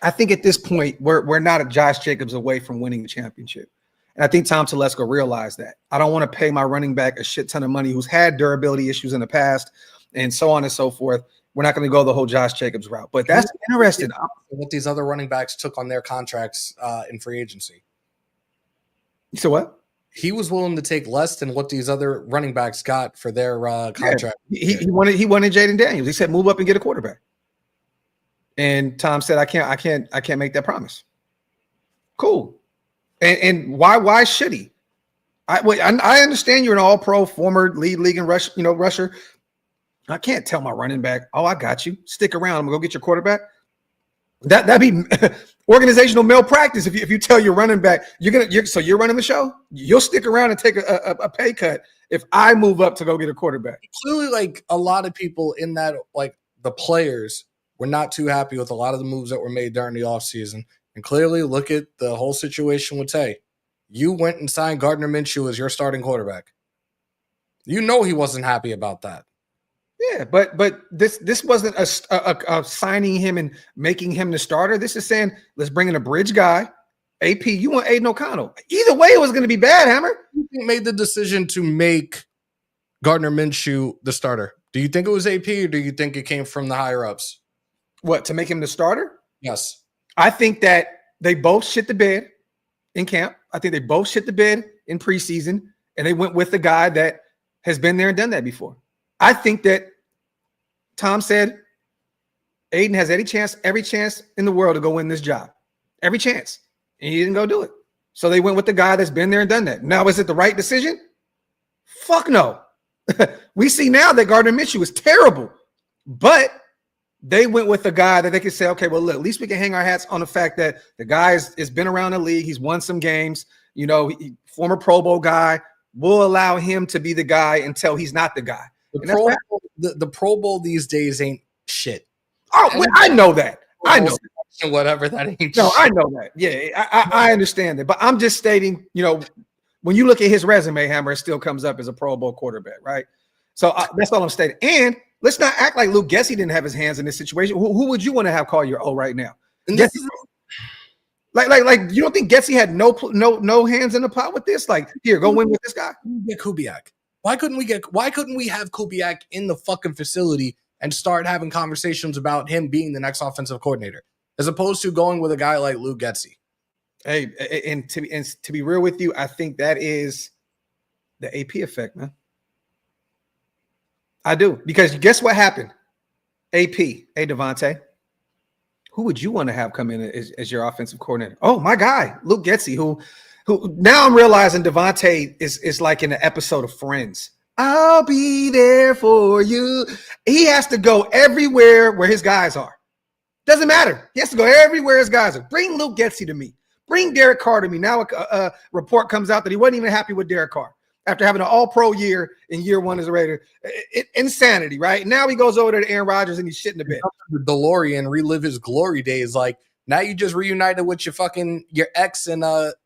I think at this point, we're not a Josh Jacobs away from winning the championship. And I think Tom Telesco realized that. I don't want to pay my running back a shit ton of money who's had durability issues in the past and so on and so forth. We're not going to go the whole Josh Jacobs route. But that's interesting.
What these other running backs took on their contracts in free agency.
So what?
He was willing to take less than what these other running backs got for their contract.
Yeah. He wanted Jaden Daniels. He said, "Move up and get a quarterback." And Tom said, "I can't make that promise." Cool. And why should he? I understand you're an all-pro, former league and rusher. I can't tell my running back, "Oh, I got you. Stick around. I'm gonna go get your quarterback." That'd be organizational malpractice if you tell your running back so you're running the show. You'll stick around and take a pay cut if I move up to go get a quarterback.
Clearly, like a lot of people in that, like the players, were not too happy with a lot of the moves that were made during the offseason. And clearly, look at the whole situation with Tay. You went and signed Gardner Minshew as your starting quarterback. You know he wasn't happy about that.
Yeah, but this wasn't a signing him and making him the starter. This is saying, let's bring in a bridge guy. AP, you want Aiden O'Connell. Either way, it was going to be bad, Hammer.
You made the decision to make Gardner Minshew the starter. Do you think it was AP or do you think it came from the higher-ups?
What, to make him the starter?
Yes.
I think that they both shit the bed in camp. I think they both shit the bed in preseason, and they went with the guy that has been there and done that before. I think that Tom said Aiden has every chance in the world to go win this job. Every chance. And he didn't go do it. So they went with the guy that's been there and done that. Now, is it the right decision? Fuck no. We see now that Gardner Minshew is terrible. But they went with the guy that they could say, okay, well, look, at least we can hang our hats on the fact that the guy has been around the league. He's won some games. You know, former Pro Bowl guy. We'll allow him to be the guy until he's not the guy.
The Pro Bowl these days ain't shit.
Oh, well, I know that. I know.
Whatever that ain't.
No, shit. I know that. Yeah, I understand that. But I'm just stating, you know, when you look at his resume, Hammer, it still comes up as a Pro Bowl quarterback, right? So that's all I'm stating. And let's not act like Luke Getsy didn't have his hands in this situation. Who would you want to have call your O right now? Like you don't think Getsy had no hands in the pot with this? Like, here, go win with this guy.
Get Kubiak. Why couldn't we have Kubiak in the fucking facility and start having conversations about him being the next offensive coordinator, as opposed to going with a guy like Luke Getsy?
Hey, and to be real with you, I think that is the AP effect, man. I do, because guess what happened? AP, hey Devontae, who would you want to have come in as your offensive coordinator? Oh, my guy, Luke Getsy, who now I'm realizing Devontae is like in an episode of Friends. I'll be there for you. He has to go everywhere where his guys are. Doesn't matter. He has to go everywhere his guys are. Bring Luke Getsy to me. Bring Derek Carr to me. Now a report comes out that he wasn't even happy with Derek Carr after having an all-pro year in year one as a Raider. Insanity, right? Now he goes over there to Aaron Rodgers and he's shitting the bed.
The DeLorean relive his glory days. Like, now you just reunited with your ex in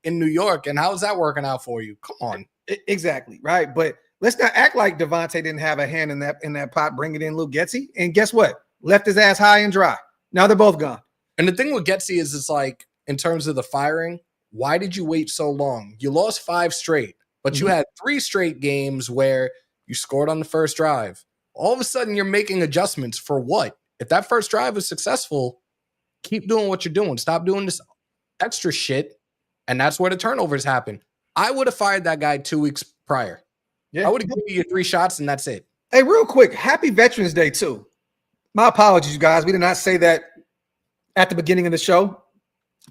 New York, and how's that working out for you? Come on.
Exactly, right? But let's not act like Devontae didn't have a hand in that pot, bringing in Luke Getsy. And guess what? Left his ass high and dry. Now they're both gone.
And the thing with Getsy is it's like, in terms of the firing, why did you wait so long? You lost 5 straight, but you had 3 straight games where you scored on the first drive. All of a sudden, you're making adjustments for what? If that first drive is successful, keep doing what you're doing. Stop doing this extra shit. And that's where the turnovers happen. I would have fired that guy 2 weeks prior. Yeah. I would have given you your 3 shots and that's it.
Hey, real quick, happy Veterans Day too. My apologies, you guys. We did not say that at the beginning of the show.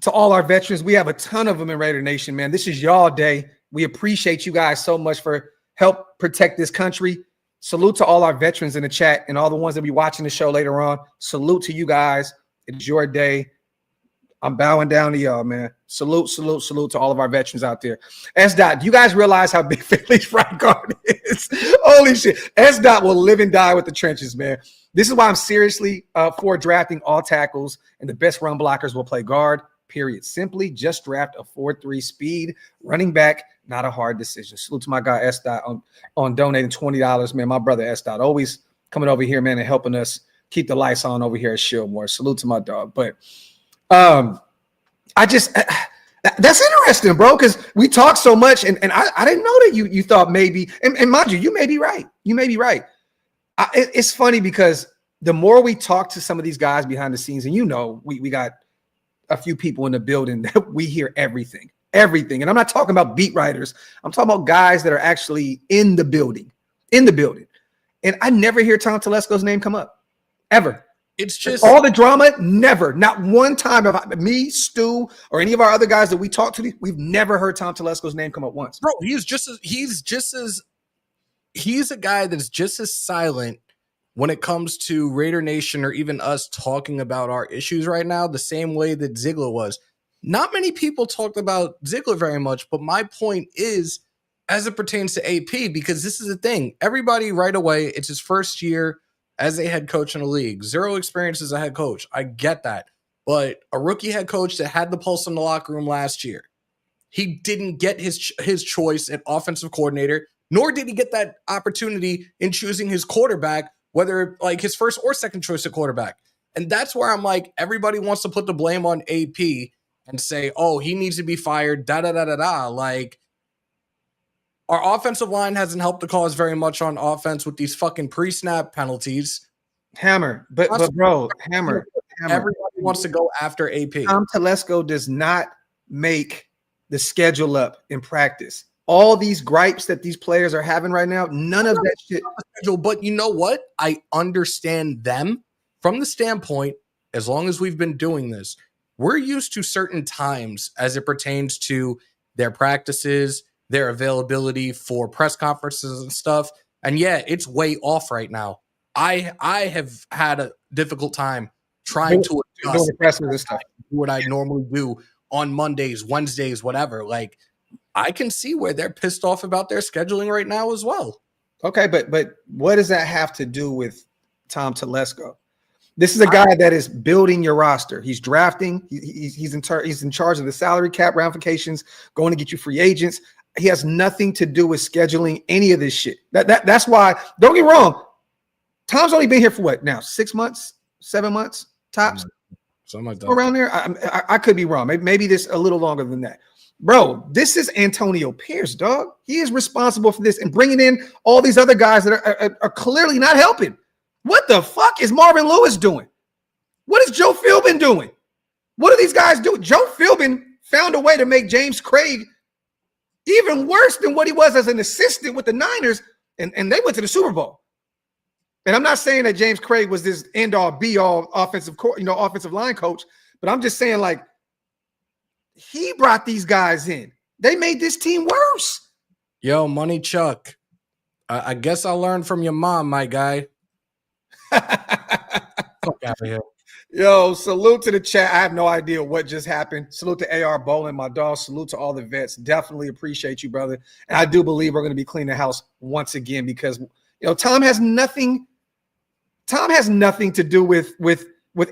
To all our veterans, we have a ton of them in Raider Nation, man. This is y'all day. We appreciate you guys so much for help protect this country. Salute to all our veterans in the chat and all the ones that be watching the show later on. Salute to you guys. It's your day. I'm bowing down to y'all, man. Salute to all of our veterans out there. S-Dot, do you guys realize how big Philly's right guard is? Holy shit. S-Dot will live and die with the trenches, man. This is why I'm seriously for drafting all tackles, and the best run blockers will play guard, period. Simply just draft a 4.3 speed running back, not a hard decision. Salute to my guy S-Dot on donating $20, man. My brother S-Dot always coming over here, man, and helping us keep the lights on over here at Shedeur. Salute to my dog. But that's interesting, bro, because we talk so much, and I didn't know that you thought maybe, and mind you, you may be right. You may be right. It's funny because the more we talk to some of these guys behind the scenes, and we got a few people in the building that we hear everything. And I'm not talking about beat writers. I'm talking about guys that are actually in the building. And I never hear Tom Telesco's name come up, ever.
It's just
all the drama. Never, not one time have me, Stu, or any of our other guys that we talk to. We've never heard Tom Telesco's name come up once.
Bro, he's a guy that's just as silent when it comes to Raider Nation or even us talking about our issues right now, the same way that Ziegler was. Not many people talked about Ziegler very much, but my point is, as it pertains to AP, because this is the thing, everybody right away, it's his first year as a head coach in the league. 0 experience as a head coach. I get that. But a rookie head coach that had the pulse in the locker room last year, he didn't get his choice at offensive coordinator, nor did he get that opportunity in choosing his quarterback, whether like his first or second choice at quarterback. And that's where I'm like, everybody wants to put the blame on AP and say, oh, he needs to be fired, da-da-da-da-da. Like, our offensive line hasn't helped the cause very much on offense with these fucking pre-snap penalties.
Hammer. But bro, Hammer.
Everybody wants to go after AP.
Tom Telesco does not make the schedule up in practice. All these gripes that these players are having right now, none of that shit.
But you know what? I understand them from the standpoint, as long as we've been doing this, we're used to certain times as it pertains to their practices, their availability for press conferences and stuff. And yeah, it's way off right now. I have had a difficult time trying to adjust what I normally do on Mondays, Wednesdays, whatever. Like, I can see where they're pissed off about their scheduling right now as well.
Okay, but what does that have to do with Tom Telesco? This is a guy that is building your roster. He's drafting. He's in charge of the salary cap ramifications, going to get you free agents. He has nothing to do with scheduling any of this shit. That's why, don't get me wrong, Tom's only been here for what now? 6 months, 7 months tops?
Something like that.
Around there. I could be wrong. Maybe this a little longer than that. Bro, this is Antonio Pierce, dog. He is responsible for this and bringing in all these other guys that are clearly not helping. What the fuck is Marvin Lewis doing? What is Joe Philbin doing? What are these guys doing? Joe Philbin found a way to make James Craig even worse than what he was as an assistant with the Niners, and they went to the Super Bowl. And I'm not saying that James Craig was this end-all, be-all offensive line coach, but I'm just saying, like, he brought these guys in. They made this team worse.
Yo, Money Chuck, I guess I learned from your mom, my guy. Fuck out of here.
Yo, salute to the chat. I have no idea what just happened. Salute to AR Bowling, my dog. Salute to all the vets. Definitely appreciate you, brother. And I do believe we're going to be cleaning the house once again because, Tom has nothing to do with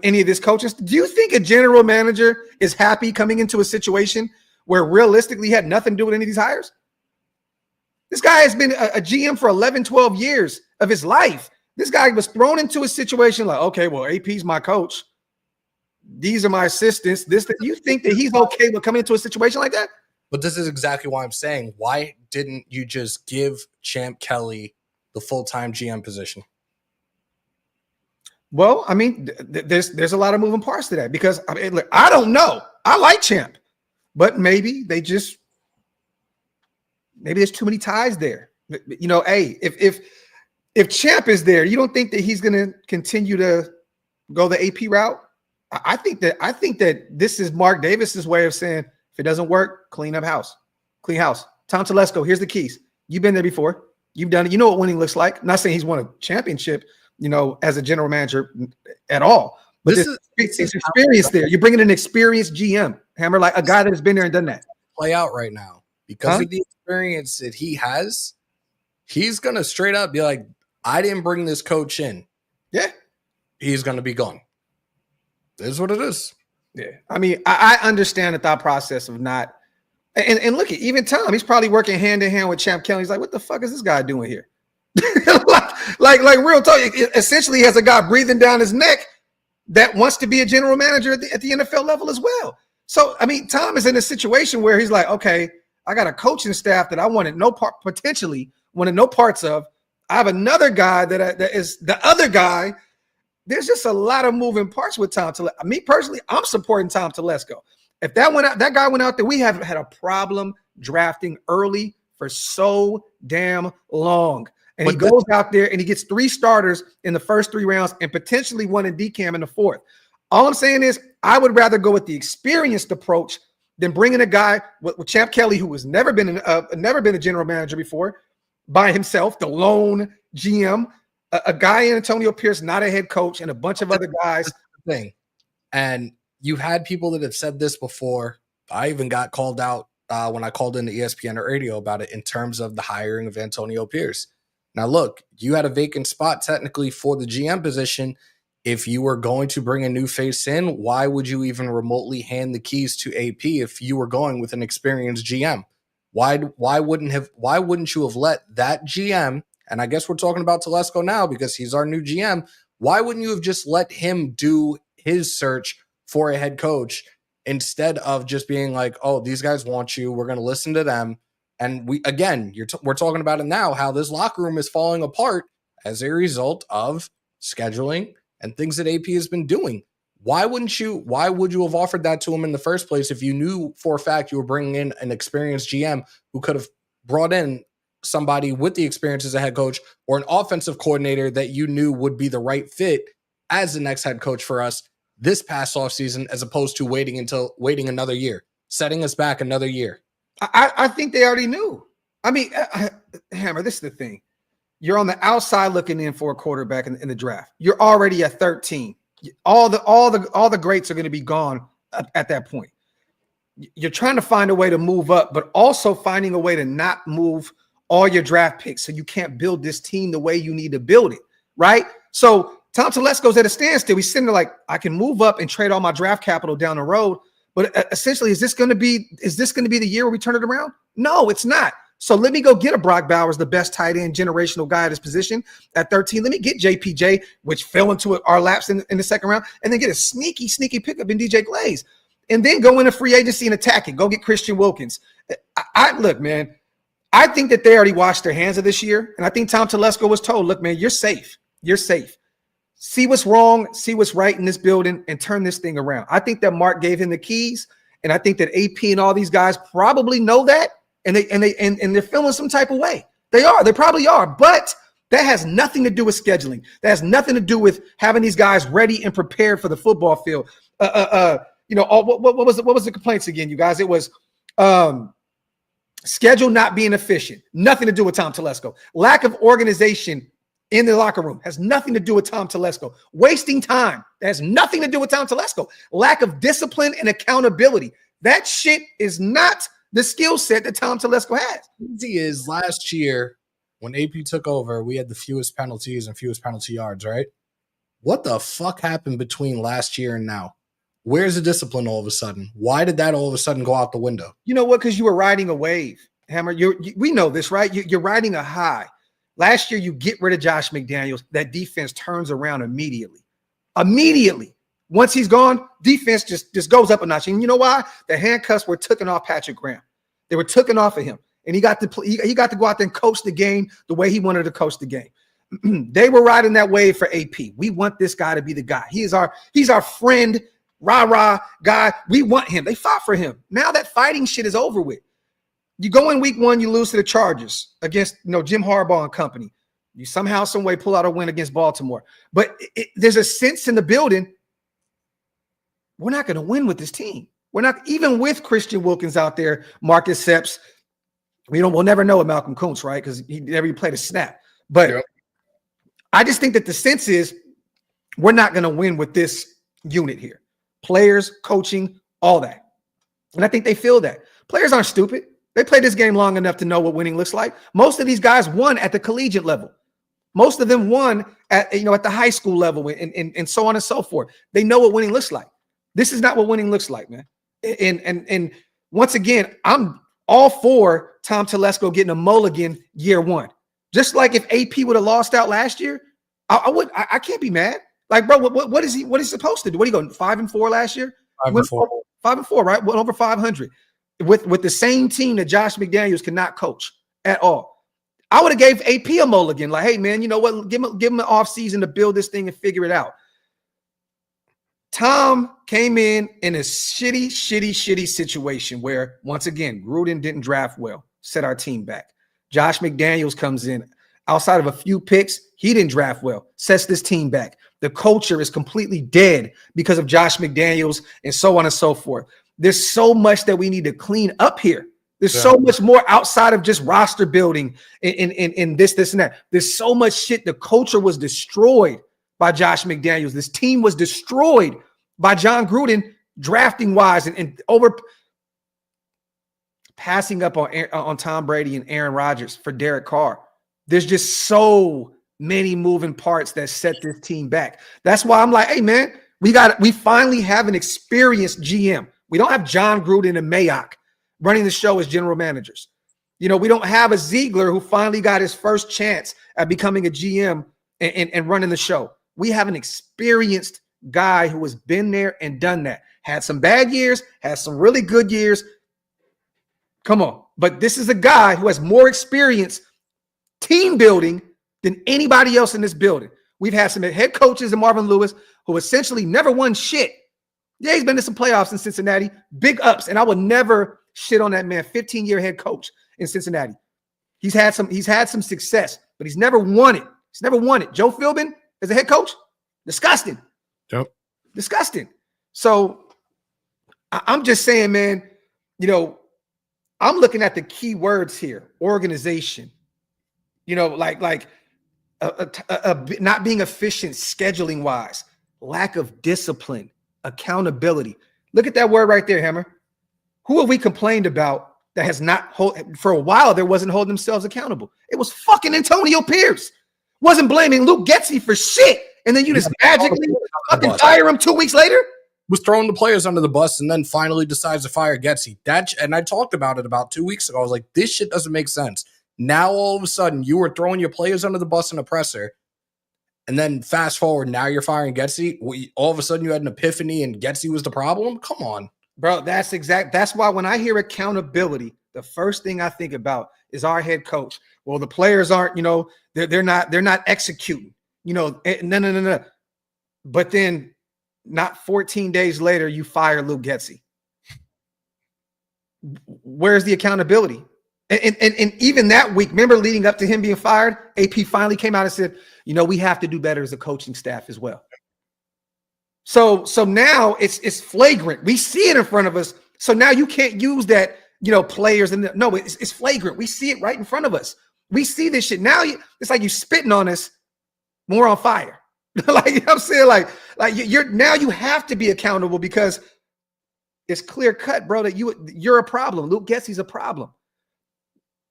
any of this coaches. Do you think a general manager is happy coming into a situation where realistically he had nothing to do with any of these hires? This guy has been a GM for 11, 12 years of his life. This guy was thrown into a situation like, okay, well, AP's my coach. These are my assistants. You think that he's okay with coming into a situation like that?
But this is exactly why I'm saying, why didn't you just give Champ Kelly the full-time GM position?
Well, I mean, there's a lot of moving parts to that because I mean, look, I don't know. I like Champ, but maybe there's too many ties there. You know, hey, if Champ is there, you don't think that he's going to continue to go the AP route? I think that this is Mark Davis's way of saying, if it doesn't work, clean house. Tom Telesco, here's the keys. You've been there before. You've done it. You know what winning looks like. I'm not saying he's won a championship, you know, as a general manager at all. But this is experience there. You're bringing an experienced GM, Hammer, like a guy that has been there and done that.
Play out right now because of the experience that he has. He's gonna straight up be like, I didn't bring this coach in.
Yeah,
he's gonna be gone. It is what it is.
Yeah, I mean, I understand the thought process of not. And look at even Tom. He's probably working hand in hand with Champ Kelly. He's like, what the fuck is this guy doing here? like real talk. Essentially, he has a guy breathing down his neck that wants to be a general manager at the NFL level as well. So, I mean, Tom is in a situation where he's like, okay, I got a coaching staff that I wanted no parts of. I have another guy that is the other guy. There's just a lot of moving parts with Tom Telesco. Me personally, I'm supporting Tom Telesco. If that guy went out there, we have had a problem drafting early for so damn long. And he goes out there and he gets 3 starters in the first 3 rounds and potentially 1 in DCAM in the 4th. All I'm saying is I would rather go with the experienced approach than bringing a guy with Champ Kelly, who has never been a general manager before, by himself, the lone GM, a guy in Antonio Pierce, not a head coach, and a bunch of other guys.
Thing. And you've had people that have said this before. I even got called out when I called in the ESPN radio about it in terms of the hiring of Antonio Pierce. Now, look, you had a vacant spot technically for the GM position. If you were going to bring a new face in, why would you even remotely hand the keys to AP if you were going with an experienced GM? Why wouldn't you have let that GM, and I guess we're talking about Telesco now because he's our new GM, why wouldn't you have just let him do his search for a head coach instead of just being like, oh, these guys want you, we're going to listen to them. And we're talking about it now, how this locker room is falling apart as a result of scheduling and things that AP has been doing. Why would you have offered that to him in the first place if you knew for a fact you were bringing in an experienced GM who could have brought in somebody with the experience as a head coach or an offensive coordinator that you knew would be the right fit as the next head coach for us this past offseason, as opposed to waiting another year, setting us back another year?
I think they already knew. I mean, Hammer, this is the thing. You're on the outside looking in for a quarterback in the draft. You're already at 13. All the greats are going to be gone at that point. You're trying to find a way to move up, but also finding a way to not move all your draft picks so you can't build this team the way you need to build it, right? So Tom Telesco's at a standstill. He's sitting there like, I can move up and trade all my draft capital down the road, but essentially, is this going to be the year where we turn it around? No, it's not. So let me go get a Brock Bowers, the best tight end generational guy at his position at 13. Let me get JPJ, which fell into our laps in the second round, and then get a sneaky pickup in DJ Glaze. And then go into free agency and attack it. Go get Christian Wilkins. Look, man, I think that they already washed their hands of this year. And I think Tom Telesco was told, look, man, you're safe. You're safe. See what's wrong, see what's right in this building, and turn this thing around. I think that Mark gave him the keys, and I think that AP and all these guys probably know that, and they're feeling some type of way. They probably are, but that has nothing to do with scheduling. That has nothing to do with having these guys ready and prepared for the football field. What was the complaints again, you guys? It was schedule not being efficient. Nothing to do with Tom Telesco. Lack of organization in the locker room has nothing to do with Tom Telesco. Wasting time has nothing to do with Tom Telesco. Lack of discipline and accountability. That shit is not the skill set that Tom Telesco has.
Easy is last year when AP took over, we had the fewest penalties and fewest penalty yards, right? What the fuck happened between last year and now? Where's the discipline all of a sudden? Why did that all of a sudden go out the window?
You know what? Because you were riding a wave. Hammer, we know this, right? You're riding a high. Last year, you get rid of Josh McDaniels. That defense turns around immediately. Immediately. Once he's gone, defense just goes up a notch. And you know why? The handcuffs were taken off Patrick Graham. They were taken off of him. And he got to go out there and coach the game the way he wanted to coach the game. They were riding that wave for AP. We want this guy to be the guy. He's our friend, rah-rah guy. We want him. They fought for him. Now that fighting shit is over with. You go in week 1, you lose to the Chargers against Jim Harbaugh and company. You somehow, some way pull out a win against Baltimore. But there's a sense in the building, we're not going to win with this team. We're not, even with Christian Wilkins out there, Marcus Sepps. We'll never know with Malcolm Kuntz, right? Because he never played a snap. But yep. I just think that the sense is we're not going to win with this unit here. Players, coaching, all that. And I think they feel that. Players aren't stupid. They played this game long enough to know what winning looks like. Most of these guys won at the collegiate level. Most of them won at the high school level and so on and so forth. They know what winning looks like. This is not what winning looks like, man. And once again, I'm all for Tom Telesco getting a mulligan year 1. Just like if AP would have lost out last year, I can't be mad. Like, bro, what is he supposed to do? What did he go 5-4 last year?
5-4.
5-4, right? Went over 500 with the same team that Josh McDaniels cannot coach at all. I would have gave AP a mulligan. Like, hey, man, you know what? Give him an off season to build this thing and figure it out. Tom came in a shitty situation where, once again, Gruden didn't draft well, set our team back. Josh McDaniels comes in. Outside of a few picks, he didn't draft well, sets this team back. The culture is completely dead because of Josh McDaniels and so on and so forth. There's so much that we need to clean up here. There's so much more outside of just roster building in this, and that. There's so much shit. The culture was destroyed by Josh McDaniels. This team was destroyed by John Gruden, drafting wise and over passing up on Tom Brady and Aaron Rodgers for Derek Carr. There's just so many moving parts that set this team back. That's why I'm like, hey, man, we finally have an experienced GM. We don't have John Gruden and Mayock running the show as general managers. We don't have a Ziegler who finally got his first chance at becoming a GM and running the show. We have an experienced guy who has been there and done that. Had some bad years, had some really good years. Come on. But this is a guy who has more experience team building than anybody else in this building. We've had some head coaches in Marvin Lewis who essentially never won shit. Yeah, he's been to some playoffs in Cincinnati, big ups, and I would never shit on that man. 15-year head coach in Cincinnati. He's had some success, but he's never won it. He's never won it. Joe Philbin as a head coach, disgusting.
Yep.
Disgusting. So I'm just saying, man, I'm looking at the key words here: organization. Like not being efficient scheduling wise, lack of discipline, accountability. Look at that word right there, Hammer. Who have we complained about that has not for a while? There wasn't holding themselves accountable. It was fucking Antonio Pierce. Wasn't blaming Luke Getsy for shit, and then you just magically fucking fire him 2 weeks later.
Was throwing the players under the bus and then finally decides to fire Getsy. And I talked about it about 2 weeks ago. I was like, this shit doesn't make sense. Now, all of a sudden, you were throwing your players under the bus in a presser, and then fast forward, now you're firing Getsy. All of a sudden, you had an epiphany, and Getsy was the problem? Come on.
Bro, that's why when I hear accountability, the first thing I think about is our head coach. Well, the players aren't, they're not executing. No. But then not 14 days later, you fire Luke Getsy. Where's the accountability? And even that week, remember leading up to him being fired, AP finally came out and said, we have to do better as a coaching staff as well. So now it's flagrant. We see it in front of us. So now you can't use that, players. No, it's flagrant. We see it right in front of us. We see this shit. Now it's like you spitting on us. More on fire. I'm saying, like you have to be accountable because it's clear cut, bro, that you're a problem. Luke Getsy's a problem.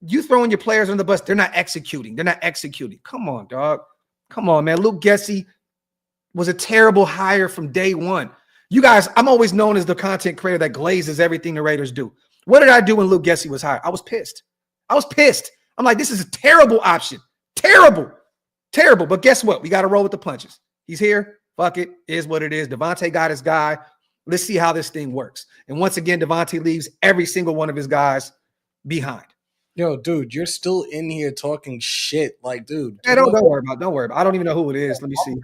You throwing your players on the bus, they're not executing. Come on, dog. Come on, man. Luke Getsy was a terrible hire from day one. You guys, I'm always known as the content creator that glazes everything the Raiders do. What did I do when Luke Getsy was hired? I was pissed. I was pissed. I'm like, this is a terrible option. Terrible. But guess what? We got to roll with the punches. He's here. Fuck it. Is what it is. Devontae got his guy. Let's see how this thing works. And once again, Devontae leaves every single one of his guys behind.
Yo, dude, you're still in here talking shit. Like, dude.
Hey, don't worry about it. Don't worry about it. I don't even know who it is. Let me see.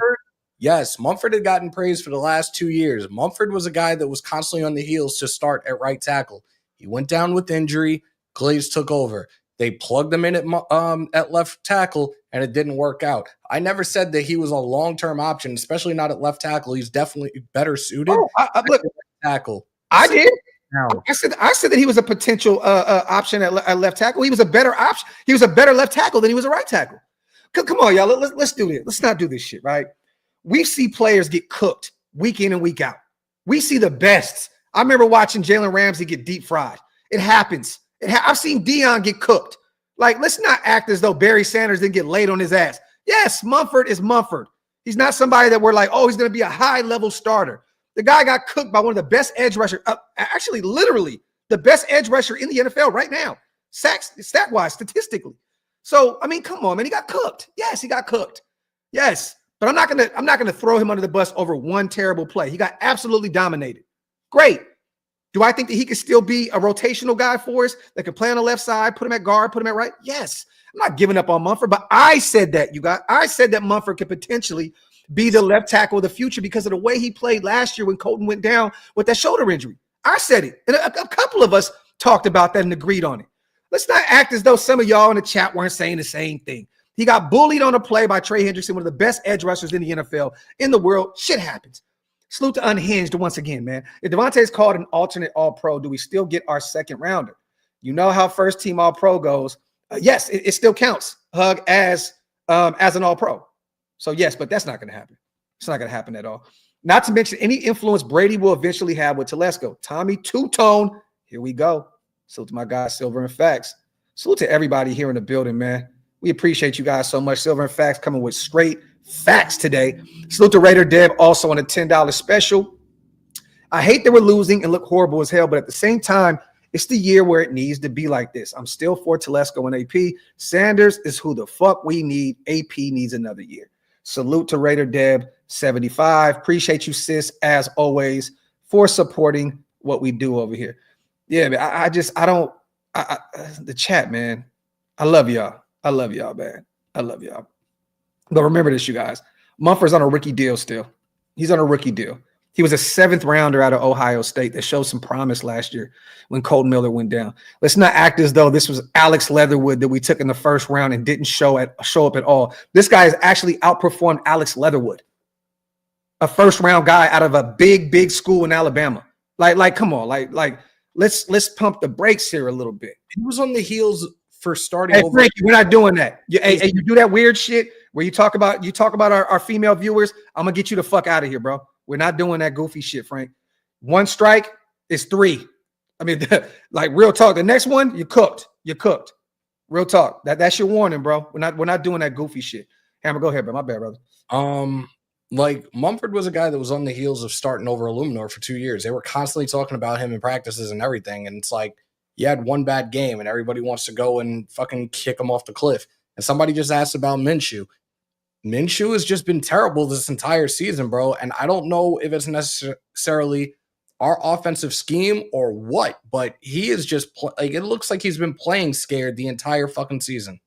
Yes, Mumford had gotten praised for the last 2 years. Mumford was a guy that was constantly on the heels to start at right tackle. He went down with injury. Glaze took over. They plugged him in at left tackle, and it didn't work out. I never said that he was a long-term option, especially not at left tackle. He's definitely better suited.
Look,
at tackle.
I did.
Now,
I said that he was a potential option at left tackle. He was a better option. He was a better left tackle than he was a right tackle. Come on, y'all. Let's do this. Let's not do this shit, right? We see players get cooked week in and week out. We see the best. I remember watching Jalen Ramsey get deep fried. It happens. I've seen Dion get cooked. Like, let's not act as though Barry Sanders didn't get laid on his ass. Yes, Mumford is Mumford. He's not somebody that we're like, oh, he's going to be a high-level starter. The guy got cooked by one of the best edge rushers, actually, literally, the best edge rusher in the NFL right now, stat-wise, statistically. So, I mean, come on, man. He got cooked. Yes, he got cooked. Yes. But I'm not gonna throw him under the bus over one terrible play. He got absolutely dominated. Great. Do I think that he could still be a rotational guy for us that could play on the left side, put him at guard, put him at right? Yes. I'm not giving up on Mumford, but I said that, you guys. I said that Mumford could potentially be the left tackle of the future because of the way he played last year when Colton went down with that shoulder injury. I said it. And a couple of us talked about that and agreed on it. Let's not act as though some of y'all in the chat weren't saying the same thing. He got bullied on a play by Trey Hendrickson, one of the best edge rushers in the NFL, in the world. Shit happens. Salute to Unhinged once again, man. If Devontae's called an alternate All-Pro, do we still get our second rounder? You know how first-team All-Pro goes. Yes, it still counts. Hug as an All-Pro. So, yes, but that's not going to happen. It's not going to happen at all. Not to mention any influence Brady will eventually have with Telesco. Tommy Two-Tone, here we go. Salute to my guy, Silver and Facts. Salute to everybody here in the building, man. We appreciate you guys so much. Silver and Facts coming with straight facts today. Salute to Raider Deb also on a $10 special. I hate that we're losing and look horrible as hell, but at the same time, it's the year where it needs to be like this. I'm still for Telesco and AP. Sanders is who the fuck we need. AP needs another year. Salute to Raider Deb 75. Appreciate you, sis, as always, for supporting what we do over here. Yeah, man, the chat, man. I love y'all. I love y'all, man. I love y'all. But remember this, you guys. Mumford's on a rookie deal still. He's on a rookie deal. He was a 7th rounder out of Ohio State that showed some promise last year when Colton Miller went down. Let's not act as though this was Alex Leatherwood that we took in the first round and didn't show up at all. This guy has actually outperformed Alex Leatherwood, a first-round guy out of a big school in Alabama. Like, come on, like, let's pump the brakes here a little bit.
he was on the heels for starting
Hey,
over.
Frankie, we're not doing that. Hey, you do that weird shit where you talk about our female viewers. I'm gonna get you the fuck out of here, bro. We're not doing that goofy shit, Frank. One strike is 3. I mean, like real talk. The next one, you cooked. You're cooked. Real talk. That's your warning, bro. We're not doing that goofy shit. Hammer, go ahead, bro. My bad, brother.
Like Mumford was a guy that was on the heels of starting over Illuminor for 2 years. They were constantly talking about him in practices and everything. And it's like, you had one bad game and everybody wants to go and fucking kick him off the cliff. And somebody just asked about Minshew. Minshew has just been terrible this entire season, bro. And I don't know if it's necessarily our offensive scheme or what, but he is just it looks like he's been playing scared the entire fucking season.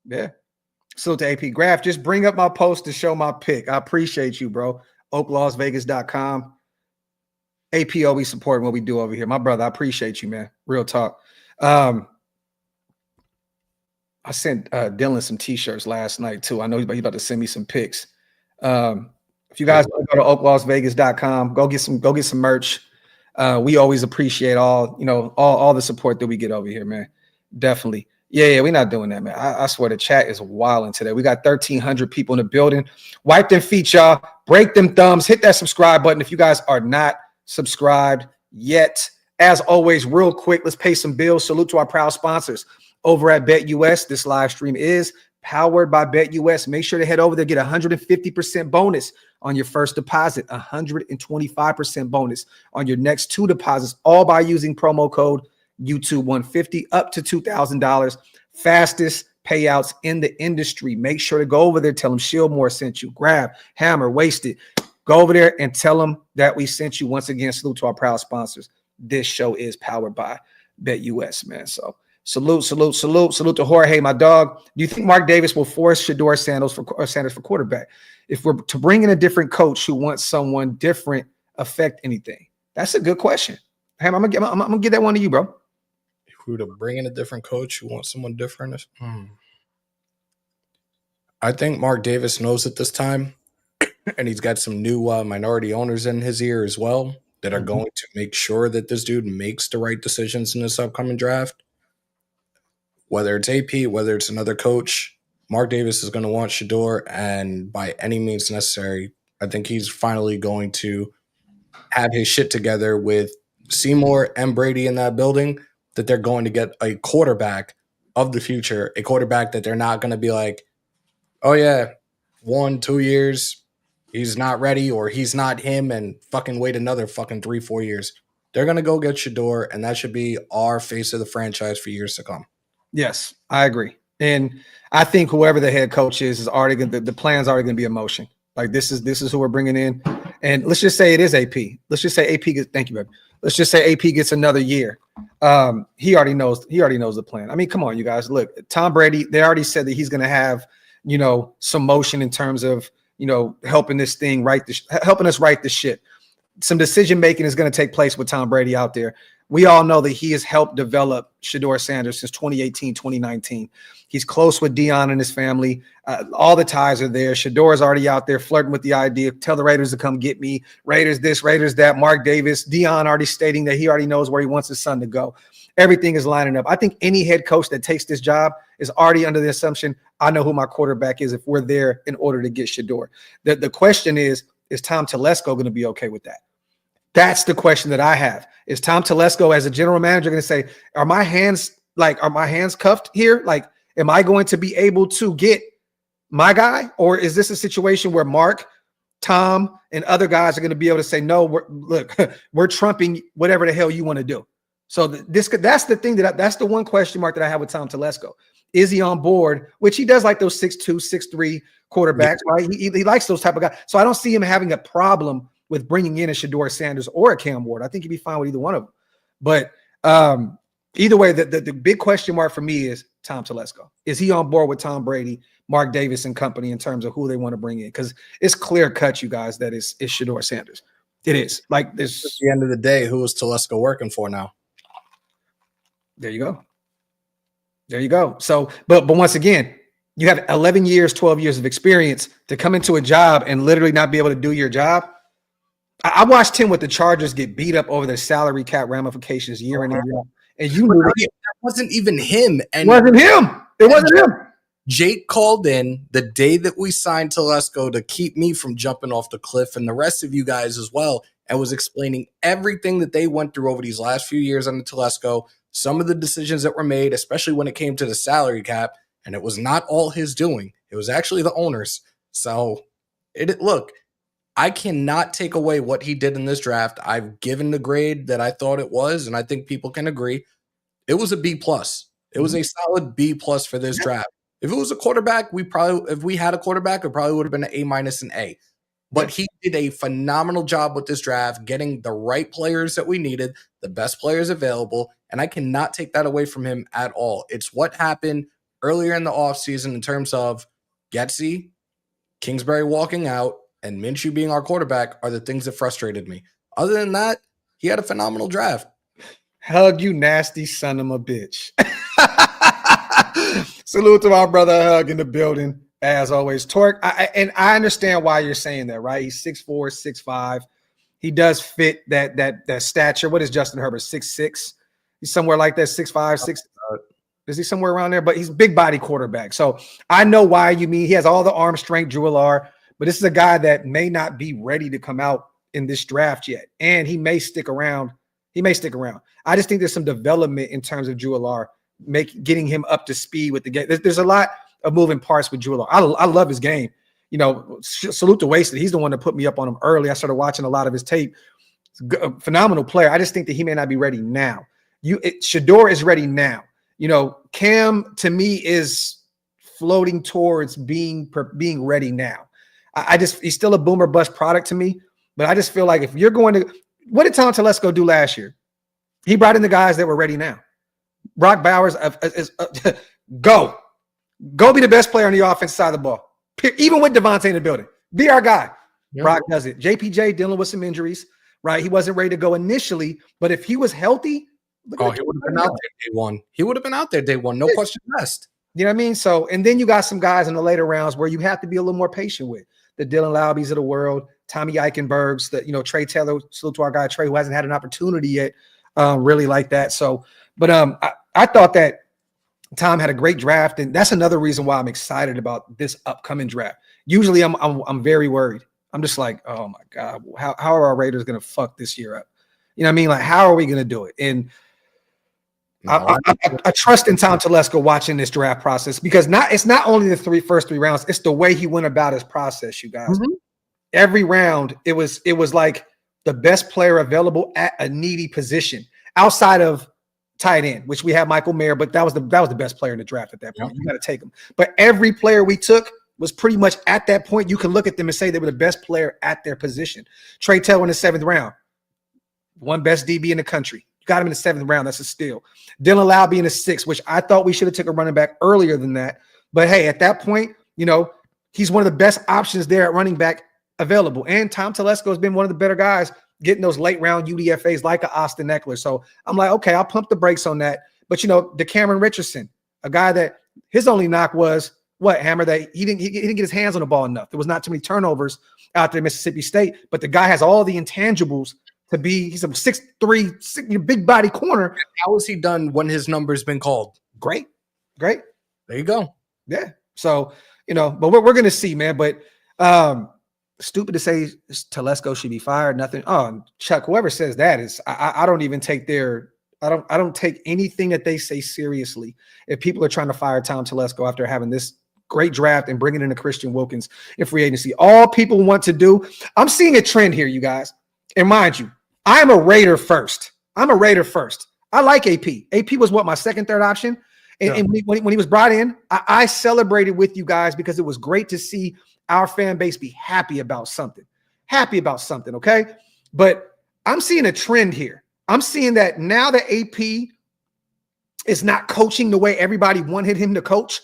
Yeah. So to AP Graph, just bring up my post to show my pick. I appreciate you, bro. OakLasVegas.com. AP always supporting what we do over here. My brother, I appreciate you, man. Real talk. I sent Dylan some t-shirts last night too. I know he's about to send me some pics. If you guys want to go to OakLasVegas.com, go get some merch. We always appreciate all the support that we get over here, man. Definitely. Yeah, we're not doing that, man. I swear the chat is wilding today. We got 1,300 people in the building. Wipe them feet, y'all. Break them thumbs. Hit that subscribe button if you guys are not subscribed yet. As always, real quick, let's pay some bills. Salute to our proud sponsors over at BetUS. This live stream is powered by BetUS. Make sure to head over there, get 150% bonus on your first deposit, 125% bonus on your next 2 deposits, all by using promo code YouTube150 up to $2,000. fastest payouts in the industry. Make sure to go over there. Tell them Shieldmore sent you. Grab, hammer, waste it. Go over there and tell them that we sent you. Once again, salute to our proud sponsors. This show is powered by BetUS, man. So salute to Jorge, my dog. Do you think Mark Davis will force Shedeur Sanders for quarterback? If we're to bring in a different coach who wants someone different, affect anything? That's a good question. Ham, I'm gonna get that one to you, bro.
If we were to bring in a different coach who wants someone different, I think Mark Davis knows at this time, and he's got some new minority owners in his ear as well that are going to make sure that this dude makes the right decisions in this upcoming draft. Whether it's AP, whether it's another coach, Mark Davis is going to want Shedeur, and by any means necessary, I think he's finally going to have his shit together with Seymour and Brady in that building, that they're going to get a quarterback of the future, a quarterback that they're not going to be like, oh yeah, 1-2 years, he's not ready, or he's not him, and fucking wait another fucking 3-4 years. They're going to go get Shedeur, and that should be our face of the franchise for years to come.
Yes, I agree. And I think whoever the head coach is already going to, the plan's already going to be in motion. Like this is who we're bringing in. And let's just say it is AP. Let's just say AP gets, thank you, baby. Let's just say AP gets another year. He already knows the plan. I mean, come on, you guys. Look, Tom Brady, they already said that he's going to have, some motion in terms of, helping this thing helping us right the ship. Some decision making is going to take place with Tom Brady out there. We all know that he has helped develop Shedeur Sanders since 2018, 2019. He's close with Deion and his family. All the ties are there. Shedeur is already out there flirting with the idea. Tell the Raiders to come get me. Raiders this, Raiders that. Mark Davis, Deion already stating that he already knows where he wants his son to go. Everything is lining up. I think any head coach that takes this job is already under the assumption, I know who my quarterback is if we're there in order to get Shedeur. The question is Tom Telesco going to be okay with that? That's the question that I have. Is Tom Telesco as a general manager going to say, are my hands cuffed here? Like, am I going to be able to get my guy? Or is this a situation where Mark, Tom, and other guys are going to be able to say, no, we're trumping whatever the hell you want to do. So that's the thing that's the one question mark that I have with Tom Telesco. Is he on board? Which he does like those 6'2", 6'3" quarterbacks, right? He likes those type of guys. So I don't see him having a problem with bringing in a Shedeur Sanders or a Cam Ward. I think he'd be fine with either one of them. But either way, the big question mark for me is Tom Telesco. Is he on board with Tom Brady, Mark Davis and company in terms of who they want to bring in? Because it's clear cut, you guys, that it's Shedeur Sanders. It is. Like this.
At the end of the day, who is Telesco working for now?
There you go. There you go. So, but once again, you have 11 years, 12 years of experience to come into a job and literally not be able to do your job. I watched him with the Chargers get beat up over their salary cap ramifications year in and year out. And you knew
that wasn't even him.
And it wasn't him. It wasn't him.
Jake called in the day that we signed Telesco to keep me from jumping off the cliff, and the rest of you guys as well, and was explaining everything that they went through over these last few years under Telesco, some of the decisions that were made, especially when it came to the salary cap, and it was not all his doing. It was actually the owners. So, look, I cannot take away what he did in this draft. I've given the grade that I thought it was, and I think people can agree. It was a B+. It was a solid B+ for this draft. If it was a quarterback, if we had a quarterback, it probably would have been an A- and A. But he did a phenomenal job with this draft, getting the right players that we needed, the best players available, and I cannot take that away from him at all. It's what happened earlier in the offseason in terms of Getsy, Kingsbury walking out, and Minshew being our quarterback are the things that frustrated me. Other than that, he had a phenomenal draft.
Hug, you nasty son of a bitch. Salute to our brother Hug in the building, as always. Torque, I understand why you're saying that, right? He's 6'4", 6'5". He does fit that stature. What is Justin Herbert, 6'6"? He's somewhere like that, 6'5", 6. Is he somewhere around there? But he's a big body quarterback. So I know why you mean. He has all the arm strength, Drew Allar. But this is a guy that may not be ready to come out in this draft yet. And he may stick around. I just think there's some development in terms of Drew Allar, getting him up to speed with the game. There's a lot of moving parts with Drew Allar. I love his game. Salute to Wasted. He's the one that put me up on him early. I started watching a lot of his tape. Phenomenal player. I just think that he may not be ready now. Shedeur is ready now. Cam to me is floating towards being ready now. He's still a boomer bust product to me, but I just feel like if you're going to, what did Tom Telesco do last year? He brought in the guys that were ready now. Brock Bowers go be the best player on the offensive side of the ball. Even with Devontae in the building, be our guy. Yep. Brock does it. JPJ dealing with some injuries, right? He wasn't ready to go initially, but if he was healthy,
he would have been out there day one. He would have been out there day one. No question asked.
You know what I mean? So, and then you got some guys in the later rounds where you have to be a little more patient with the Dylan Laubys of the world, Tommy Eichenbergs, Trey Taylor, salute to our guy Trey, who hasn't had an opportunity yet, really like that. So, but I thought that Tom had a great draft, and that's another reason why I'm excited about this upcoming draft. Usually, I'm very worried. I'm just like, oh my God, how are our Raiders going to fuck this year up? You know what I mean? Like, how are we going to do it? And I trust in Tom Telesco watching this draft process because it's not only the first three rounds, it's the way he went about his process, you guys. Mm-hmm. Every round, it was like the best player available at a needy position outside of tight end, which we have Michael Mayer, but that was the best player in the draft at that point. You got to take him. But every player we took was pretty much at that point. You can look at them and say they were the best player at their position. Trey Taylor in the 7th round, one best DB in the country. You got him in the 7th round. That's a steal. Dylan Laube in the 6th, which I thought we should have took a running back earlier than that. But hey, at that point, he's one of the best options there at running back available. And Tom Telesco has been one of the better guys getting those late round UDFAs like a Austin Eckler. So I'm like, okay, I'll pump the brakes on that. But DeCameron Richardson, a guy that his only knock was Hammer, that he didn't get his hands on the ball enough. There was not too many turnovers out there at Mississippi State, but the guy has all the intangibles to be. He's a 6'3", big body corner.
How has he done when his number's been called?
Great.
There you go.
Yeah. So but we're gonna see, man. But stupid to say Telesco should be fired. Nothing. Oh, Chuck, whoever says that is, I don't even take I don't take anything that they say seriously. If people are trying to fire Tom Telesco after having this great draft and bringing in a Christian Wilkins in free agency, all people want to do. I'm seeing a trend here, you guys. And mind you, I'm a Raider first. I like AP. AP was my second, third option. And when he was brought in, I celebrated with you guys because it was great to see our fan base be happy about something. Okay? But I'm seeing a trend here. I'm seeing that now that AP is not coaching the way everybody wanted him to coach,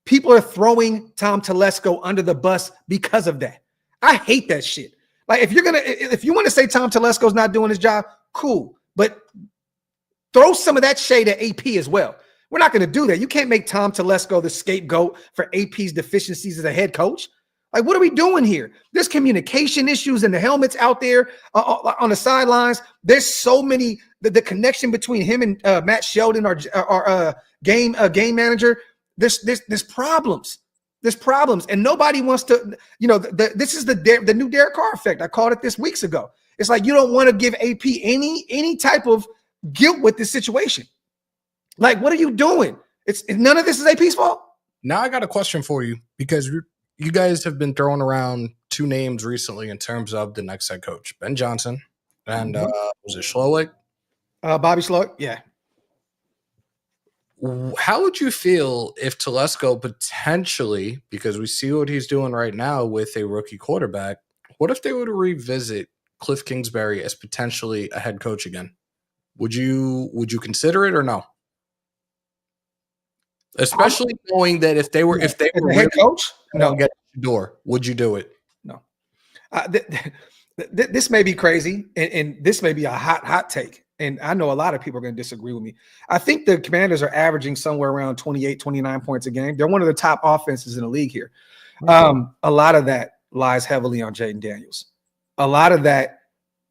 people are throwing Tom Telesco under the bus because of that. I hate that shit. Like, if you want to say Tom Telesco's not doing his job, cool. But throw some of that shade at AP as well. We're not going to do that. You can't make Tom Telesco the scapegoat for AP's deficiencies as a head coach. Like, what are we doing here? There's communication issues in the helmets out there on the sidelines. There's so many, the connection between him and Matt Sheldon, our game manager. There's problems. There's problems, and nobody wants to. This is the new Derek Carr effect. I called it this weeks ago. It's like you don't want to give AP any type of guilt with this situation. Like, what are you doing? It's none of this is AP's fault.
Now I got a question for you because you guys have been throwing around two names recently in terms of the next head coach, Ben Johnson, and was it Schlowick?
Bobby Schlowick, yeah.
How would you feel if Telesco potentially, because we see what he's doing right now with a rookie quarterback, what if they were to revisit Cliff Kingsbury as potentially a head coach again? Would you consider it or no? Especially knowing that if they were
the head coach,
no, get Shedeur, would you do it?
No. This may be crazy, and this may be a hot take. And I know a lot of people are going to disagree with me. I think the Commanders are averaging somewhere around 28, 29 points a game. They're one of the top offenses in the league here. A lot of that lies heavily on Jaden Daniels. A lot of that,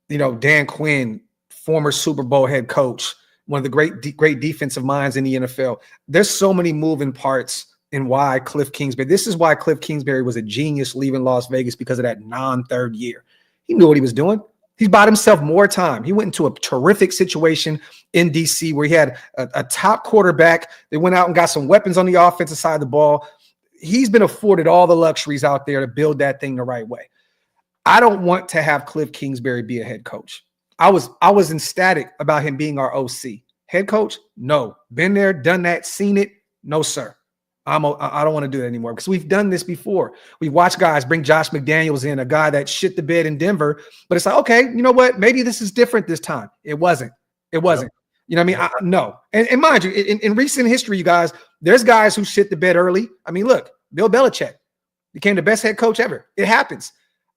Dan Quinn, former Super Bowl head coach, one of the great defensive minds in the NFL. There's so many moving parts in why Cliff Kingsbury. This is why Cliff Kingsbury was a genius leaving Las Vegas, because of that non-third year. He knew what he was doing. He bought himself more time. He went into a terrific situation in DC where he had a top quarterback. They went out and got some weapons on the offensive side of the ball. He's been afforded all the luxuries out there to build that thing the right way. I don't want to have Cliff Kingsbury be a head coach. I was ecstatic about him being our OC. Head coach? No. Been there, done that, seen it. No, sir. I don't want to do that anymore because we've done this before. We've watched guys bring Josh McDaniels in, a guy that shit the bed in Denver, but it's like, okay, you know what? Maybe this is different this time. It wasn't. Yep. You know what I mean? No. And mind you, in recent history, you guys, there's guys who shit the bed early. I mean, look, Bill Belichick became the best head coach ever. It happens.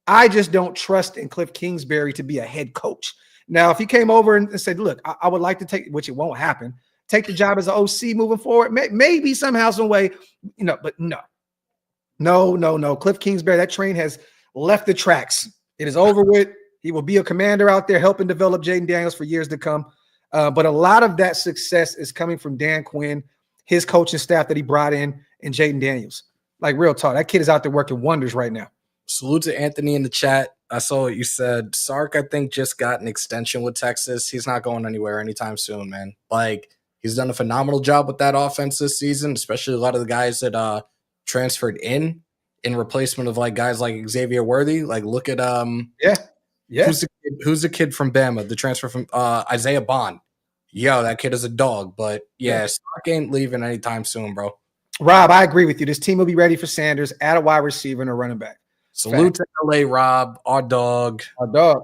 I just don't trust in Cliff Kingsbury to be a head coach. Now, if he came over and said, look, I would like to take, which it won't happen, take the job as an OC moving forward, maybe somehow, some way, but no. Cliff Kingsbury, that train has left the tracks. It is over with. He will be a commander out there helping develop Jaden Daniels for years to come. But a lot of that success is coming from Dan Quinn, his coaching staff that he brought in, and Jaden Daniels. Like, real talk, that kid is out there working wonders right now.
Salute to Anthony in the chat. I saw what you said. Sark, I think, just got an extension with Texas. He's not going anywhere anytime soon, man. Like, he's done a phenomenal job with that offense this season, especially a lot of the guys that transferred in replacement of like guys like Xavier Worthy. Like, look at who's the kid from Bama, the transfer from Isaiah Bond. Yo, that kid is a dog. But yeah, Sark ain't leaving anytime soon, bro.
Rob, I agree with you. This team will be ready for Sanders, add a wide receiver and a running back.
Salute to LA, Rob, our dog.
The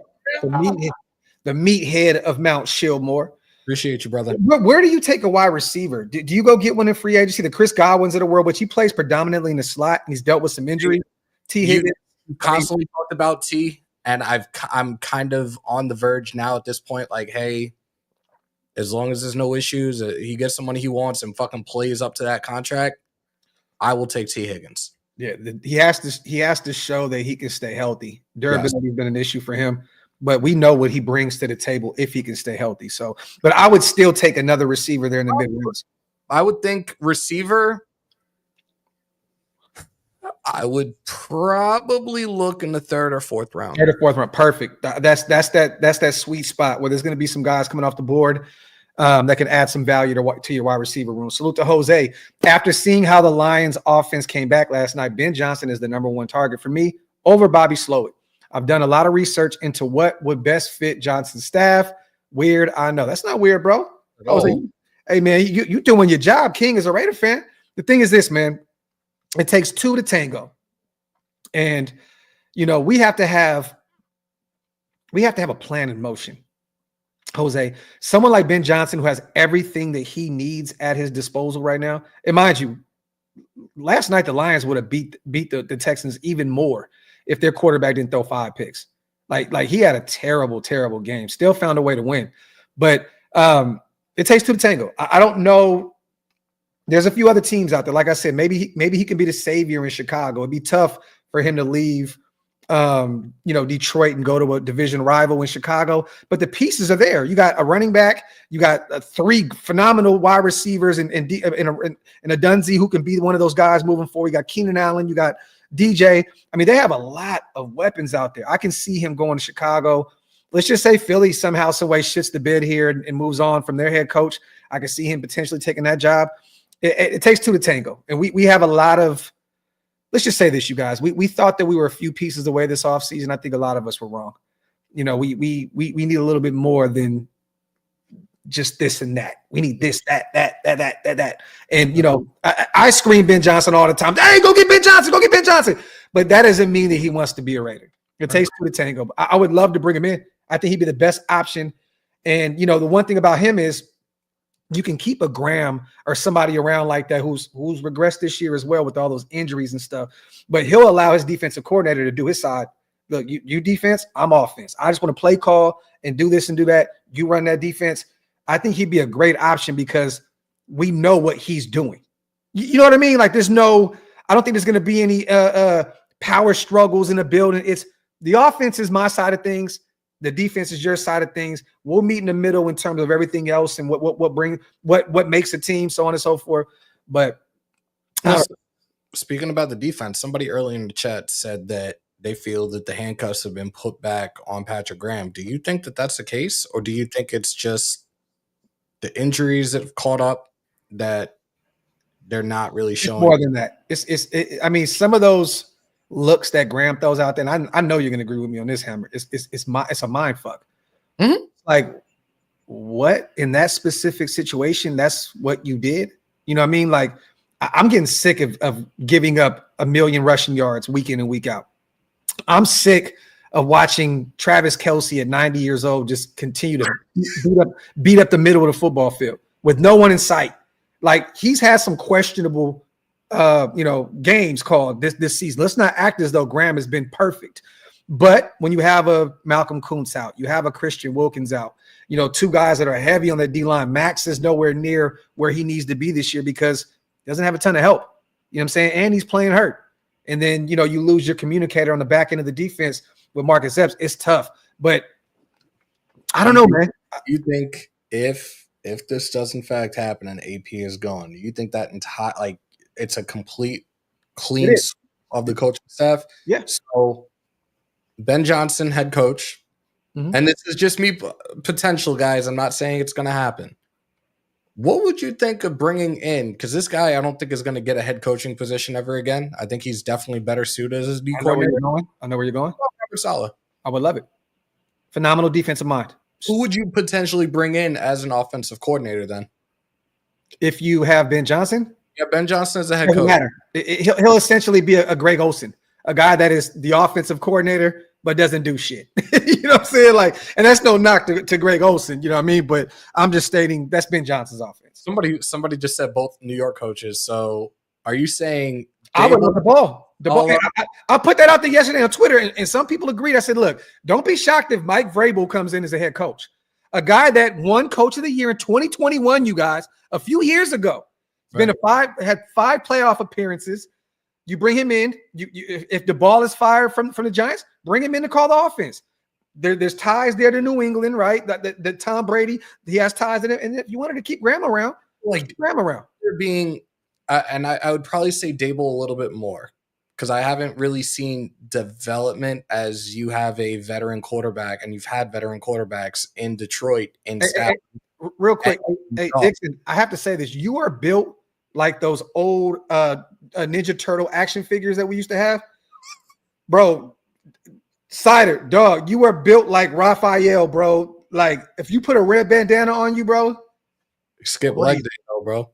meathead of Mount Shillmore.
Appreciate you, brother.
Where do you take a wide receiver? Do you go get one in free agency? The Chris Godwins of the world, but he plays predominantly in the slot, and he's dealt with some injury. T. Higgins
constantly talked about T, and I'm kind of on the verge now at this point. Like, hey, as long as there's no issues, he gets the money he wants and fucking plays up to that contract, I will take T. Higgins.
Yeah, he has to show that he can stay healthy. Durability has been an issue for him, but we know what he brings to the table if he can stay healthy. So, but I would still take another receiver there in the mid-range.
I would think receiver. I would probably look in the third or fourth round.
Perfect. That's that sweet spot where there's going to be some guys coming off the board that can add some value to your wide receiver room. Salute to Jose. After seeing how the Lions offense came back last night, Ben Johnson is the number one target for me over Bobby Slowick. I've done a lot of research into what would best fit Johnson's staff. Weird, I know. That's not weird, bro. Jose, hey, man, you doing your job, King, as a Raider fan. The thing is this, man. It takes two to tango. And, we have to have a plan in motion. Jose, someone like Ben Johnson who has everything that he needs at his disposal right now. And mind you, last night the Lions would have beat the Texans even more if their quarterback didn't throw 5 picks. Like he had a terrible, terrible game. Still found a way to win. But it takes two to tango. I don't know. There's a few other teams out there. Like I said, maybe he can be the savior in Chicago. It'd be tough for him to leave Detroit and go to a division rival in Chicago, but the pieces are there. You got a running back, you got 3 phenomenal wide receivers and a Dunzy who can be one of those guys moving forward. You got Keenan Allen, you got DJ. I mean, they have a lot of weapons out there. I can see him going to Chicago. Let's just say Philly somehow, some way shits the bed here and moves on from their head coach. I can see him potentially taking that job. It takes two to tango, and we have a lot of. Let's just say this, you guys. We thought that we were a few pieces away this offseason. I think a lot of us were wrong. We need a little bit more than just this and that. We need this, that. And, I scream Ben Johnson all the time. Hey, go get Ben Johnson. Go get Ben Johnson. But that doesn't mean that he wants to be a Raider. It takes two to tango. I would love to bring him in. I think he'd be the best option. And, the one thing about him is you can keep a Graham or somebody around like that who's regressed this year as well with all those injuries and stuff. But he'll allow his defensive coordinator to do his side. Look, you defense, I'm offense. I just want to play call and do this and do that. You run that defense. I think he'd be a great option because we know what he's doing. You know what I mean? Like I don't think there's going to be any power struggles in the building. It's the offense is my side of things. The defense is your side of things. We'll meet in the middle in terms of everything else and what makes a team, so on and so forth. But
speaking about the defense, somebody earlier in the chat said that they feel that the handcuffs have been put back on Patrick Graham. Do you think that that's the case, or do you think it's just the injuries that have caught up that they're not really showing?
It's more than that. I mean, some of those looks that Graham throws out there, and I know you're going to agree with me on this, Hammer. It's a mind fuck.
Mm-hmm.
Like, what in that specific situation? That's what you did. You know what I mean? Like, I'm getting sick of giving up 1 million rushing yards week in and week out. I'm sick of watching Travis Kelce at 90 years old just continue to beat up the middle of the football field with no one in sight. Like, he's had some questionable games called this season. Let's not act as though Graham has been perfect. But when you have a Malcolm Kuntz out, you have a Christian Wilkins out, two guys that are heavy on the D-line. Max is nowhere near where he needs to be this year because he doesn't have a ton of help. You know what I'm saying? And he's playing hurt. And then, you lose your communicator on the back end of the defense with Marcus Epps. It's tough. But I don't know, man.
You think if this does in fact happen and AP is gone, do you think that entire it's a complete clean of the coaching staff?
Yeah.
So Ben Johnson, head coach, and this is just me, potential guys. I'm not saying it's going to happen. What would you think of bringing in? Because this guy, I don't think is going to get a head coaching position ever again. I think he's definitely better suited as a D coordinator.
I know where you're going.
Salah.
I would love it. Phenomenal defensive mind.
Who would you potentially bring in as an offensive coordinator then?
If you have Ben Johnson?
Yeah, Ben Johnson is a head coach.
Matter. He'll essentially be a Greg Olsen, a guy that is the offensive coordinator but doesn't do shit. You know what I'm saying? And that's no knock to Greg Olsen, you know what I mean? But I'm just stating that's Ben Johnson's offense.
Somebody just said both New York coaches. So are you saying
I would love the ball? I put that out there yesterday on Twitter, and some people agreed. I said, look, don't be shocked if Mike Vrabel comes in as a head coach. A guy that won Coach of the Year in 2021, you guys, a few years ago. Right. Had 5 playoff appearances. You bring him in. If the ball is fired from the Giants, bring him in to call the offense. There's ties there to New England, right? That Tom Brady, he has ties in it. And if you wanted to keep Graham around, keep Graham around.
And I would probably say Dable a little bit more because I haven't really seen development as you have a veteran quarterback, and you've had veteran quarterbacks in Detroit in staff.
Real quick, Dixon, I have to say this. You are built like those old Ninja Turtle action figures that we used to have. Bro, Cider, dog, you are built like Raphael, bro. Like, if you put a red bandana on you, bro.
Skip leg day, though, bro.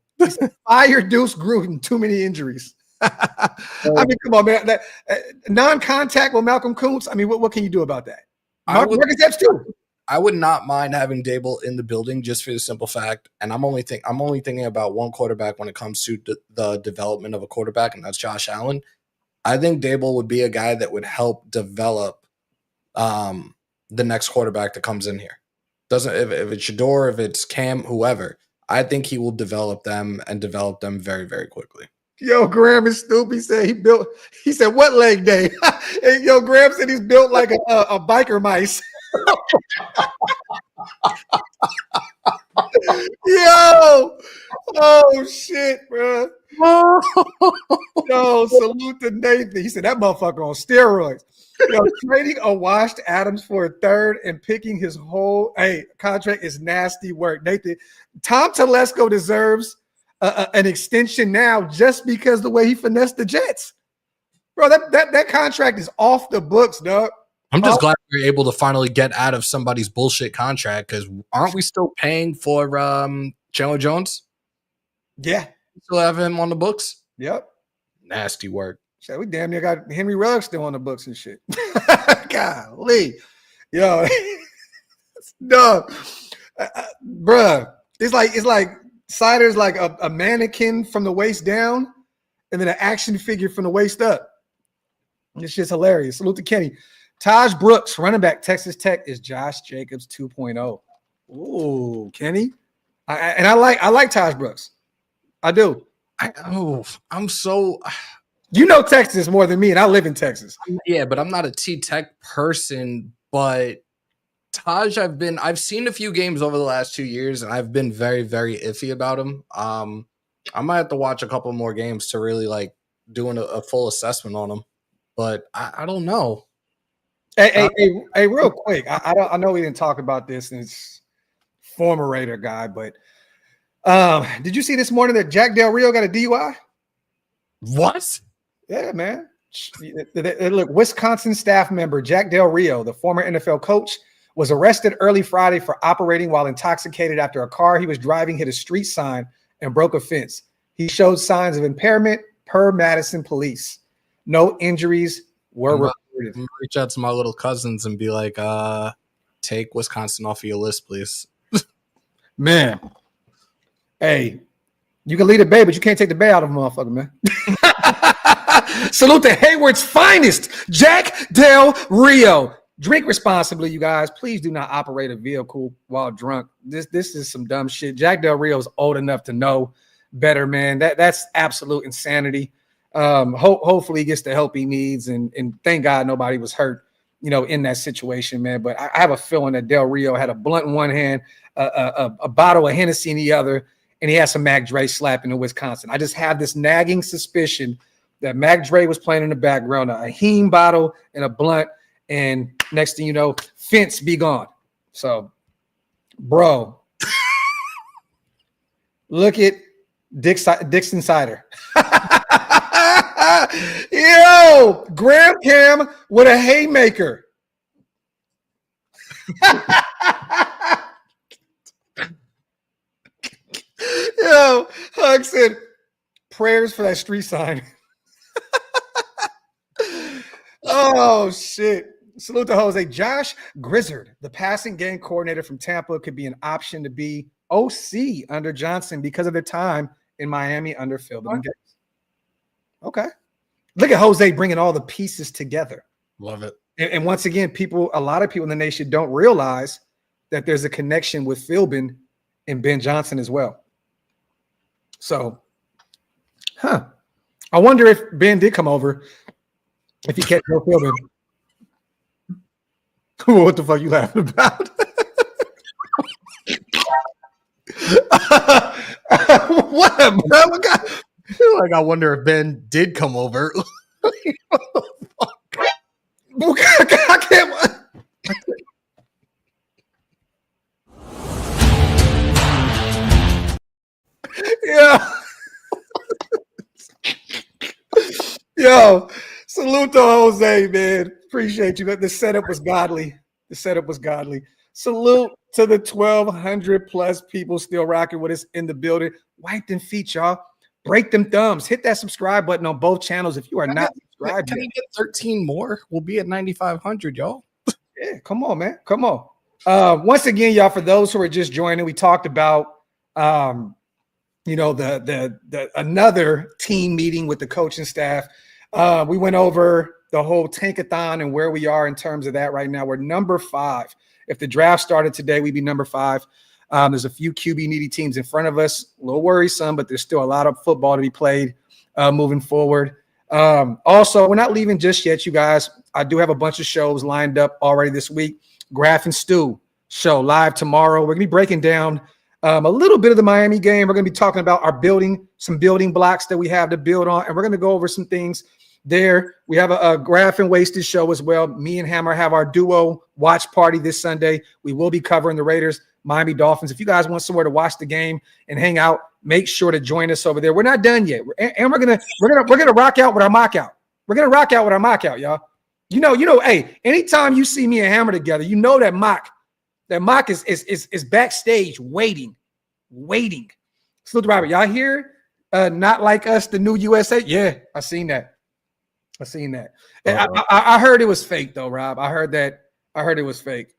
Fire Deuce Gruden, too many injuries. I mean, come on, man. Non-contact with Malcolm Kuntz. I mean, what can you do about that? Marcus Epps too.
I would not mind having Dable in the building just for the simple fact, and I'm only thinking about one quarterback when it comes to the development of a quarterback, and that's Josh Allen. I think Dable would be a guy that would help develop the next quarterback that comes in here. If it's Shedeur, if it's Cam, whoever, I think he will develop them very, very quickly.
Yo, Graham is stupid. He said, what leg day? And yo, Graham said he's built like a biker mice. Yo, oh shit, bro. Yo, salute to Nathan. He said that motherfucker on steroids. Yo, trading a washed Adams for a third and picking his whole contract is nasty work. Nathan, Tom Telesco deserves an extension now just because the way he finessed the Jets. Bro, that contract is off the books, dog.
I'm just glad we were able to finally get out of somebody's bullshit contract because aren't we still paying for Chandler Jones?
Yeah.
We still have him on the books?
Yep.
Nasty work.
We damn near got Henry Ruggs still on the books and shit. Golly. Yo. Dog. Bruh. It's like Cider's like a mannequin from the waist down and then an action figure from the waist up. This shit's hilarious. Salute to Kenny. Taj Brooks, running back, Texas Tech, is Josh Jacobs 2.0. Ooh, Kenny. I like Taj Brooks. I do.
I'm so.
You know Texas more than me, and I live in Texas.
Yeah, but I'm not a T-Tech person. But Taj, I've seen a few games over the last 2 years, and I've been very, very iffy about him. I might have to watch a couple more games to really like doing a full assessment on him. But I don't know.
Hey, real quick. I know we didn't talk about this, and it's former Raider guy, but did you see this morning that Jack Del Rio got a DUI?
What?
Yeah, man. Look, Wisconsin staff member Jack Del Rio, the former NFL coach, was arrested early Friday for operating while intoxicated after a car he was driving hit a street sign and broke a fence. He showed signs of impairment per Madison police. No injuries were reported.
I'm gonna reach out to my little cousins and be like, take Wisconsin off of your list, please.
Man. Hey, you can lead a bay, but you can't take the bay out of a motherfucker, man. Salute to Hayward's finest, Jack Del Rio. Drink responsibly, you guys. Please do not operate a vehicle while drunk. This is some dumb shit. Jack Del Rio is old enough to know better, man. That's absolute insanity. Hopefully he gets the help he needs, and thank God nobody was hurt, in that situation, man. But I have a feeling that Del Rio had a blunt in one hand, a bottle of Hennessy in the other, and he had some Mac Dre slapping in Wisconsin. I just have this nagging suspicion that Mac Dre was playing in the background, a Heem bottle and a blunt, and next thing you know, fence be gone. So, bro, look at Dixon Cider. Yo, Graham Cam with a haymaker. Yo, Hug said, prayers for that street sign. Oh, shit. Salute to Jose. Josh Grizzard, the passing game coordinator from Tampa, could be an option to be OC under Johnson because of their time in Miami under Phil. Okay. Look at Jose bringing all the pieces together.
Love it.
And once again, a lot of people in the nation don't realize that there's a connection with Philbin and Ben Johnson as well. So, I wonder if Ben did come over, if he catch Joe Philbin. What the fuck you laughing about? What, bro?
Like, I wonder if Ben did come over.
I can't. Yeah. Yo, salute to Jose, man. Appreciate you. The setup was godly. Salute to the 1,200 plus people still rocking with us in the building. Wipe them feet, y'all. Break them thumbs. Hit that subscribe button on both channels if you are not subscribed.
Can we get 13 more? We'll be at 9,500, y'all.
Yeah, come on, man. Come on. Once again, y'all, for those who are just joining, we talked about the another team meeting with the coaching staff. We went over the whole tankathon and where we are in terms of that right now. We're number 5. If the draft started today, we'd be number 5. There's a few QB needy teams in front of us. A little worrisome, but there's still a lot of football to be played moving forward. Also, we're not leaving just yet, you guys. I do have a bunch of shows lined up already this week. Graf and Stu show live tomorrow. We're going to be breaking down a little bit of the Miami game. We're going to be talking about some building blocks that we have to build on, and we're going to go over some things there. We have a Graf and Wasted show as well. Me and Hammer have our duo watch party this Sunday. We will be covering the Raiders, Miami Dolphins. If you guys want somewhere to watch the game and hang out, make sure to join us over there. We're not done yet, and we're gonna rock out with our mock out. We're gonna rock out with our mock out, y'all. You know. Hey, anytime you see me and Hammer together, you know that mock is backstage waiting. Salute to Robert. Y'all here? Not like us, the new USA. Yeah, I seen that. I heard it was fake though, Rob. I heard it was fake.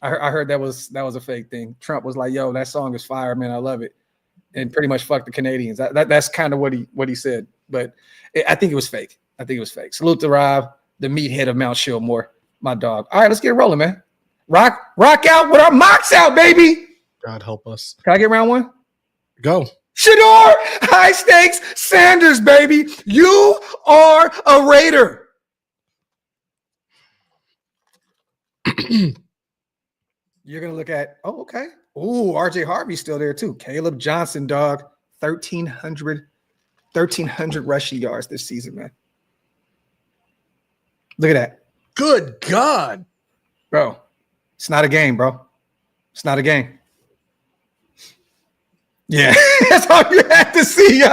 I heard that was a fake thing. Trump was like, "Yo, that song is fire, man. I love it," and pretty much fuck the Canadians. That's kind of what he said. But I think it was fake. Salute to Rob, the meathead of Mount Shillmore, my dog. All right, let's get it rolling, man. Rock out with our mocks out, baby.
God help us.
Can I get round one?
Go.
Shedeur, high stakes, Sanders, baby. You are a Raider. You're going to look at, okay. Ooh, RJ Harvey's still there too. Caleb Johnson, dog. 1,300 rushing yards this season, man. Look at that.
Good God.
Bro, it's not a game, bro. It's not a game. Yeah, that's all you had to see. You're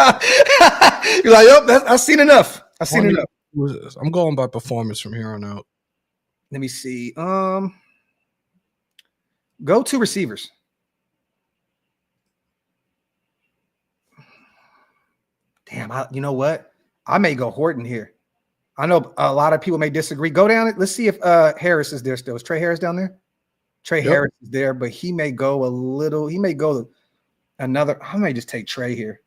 like, yep, I've seen enough.
I'm going by performance from here on out.
Let me see. Go to receivers. Damn, you know what? I may go Horton here. I know a lot of people may disagree. Go down it. Let's see if Harris is there still. Is Trey Harris down there? Trey Harris is there, but he may go another. I may just take Trey here.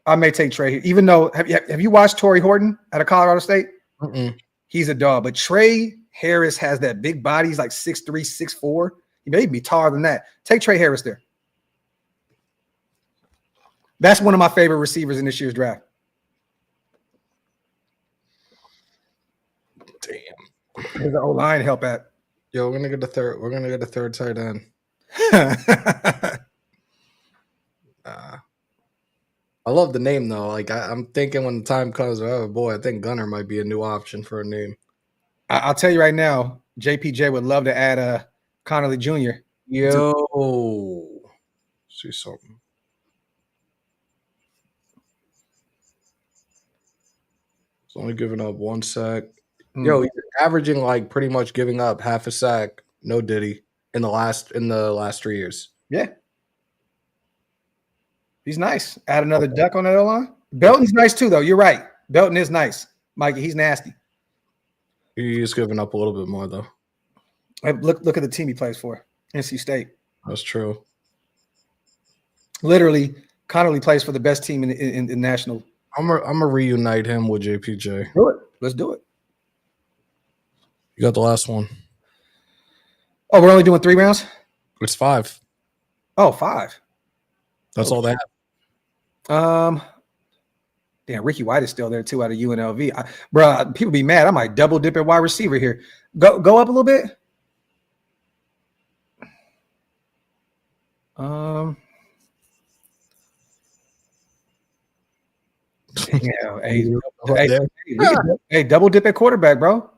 I may take Trey here. Even though, have you watched Torrey Horton out of Colorado State? He's a dog. But Trey Harris has that big body. He's like 6'3", 6'4". He may be taller than that. Take Trey Harris there. That's one of my favorite receivers in this year's draft.
Damn.
Where's the O-line help at?
Yo, we're gonna get a third tight end. I love the name though. Like I'm thinking when the time comes, oh boy, I think Gunner might be a new option for a name.
I'll tell you right now, JPJ would love to add Connolly Jr.
Yo, see something. He's only giving up 1 sack. Yo, he's averaging like pretty much giving up half a sack, no Diddy in the last 3 years.
Yeah. He's nice. Add another duck on that O-line. Belton's nice too, though. You're right. Belton is nice. Mikey, he's nasty.
He's giving up a little bit more, though.
Look at the team he plays for, NC State.
That's true.
Literally, Connolly plays for the best team in national.
I'm gonna reunite him with JPJ.
Do it. Let's do it.
You got the last one.
Oh, we're only doing 3 rounds?
It's 5.
Oh, 5.
That's all they have.
Damn, Ricky White is still there too out of UNLV. Bro, people be mad. I might double dip at wide receiver here. Go up a little bit. Hey, double dip at quarterback, bro.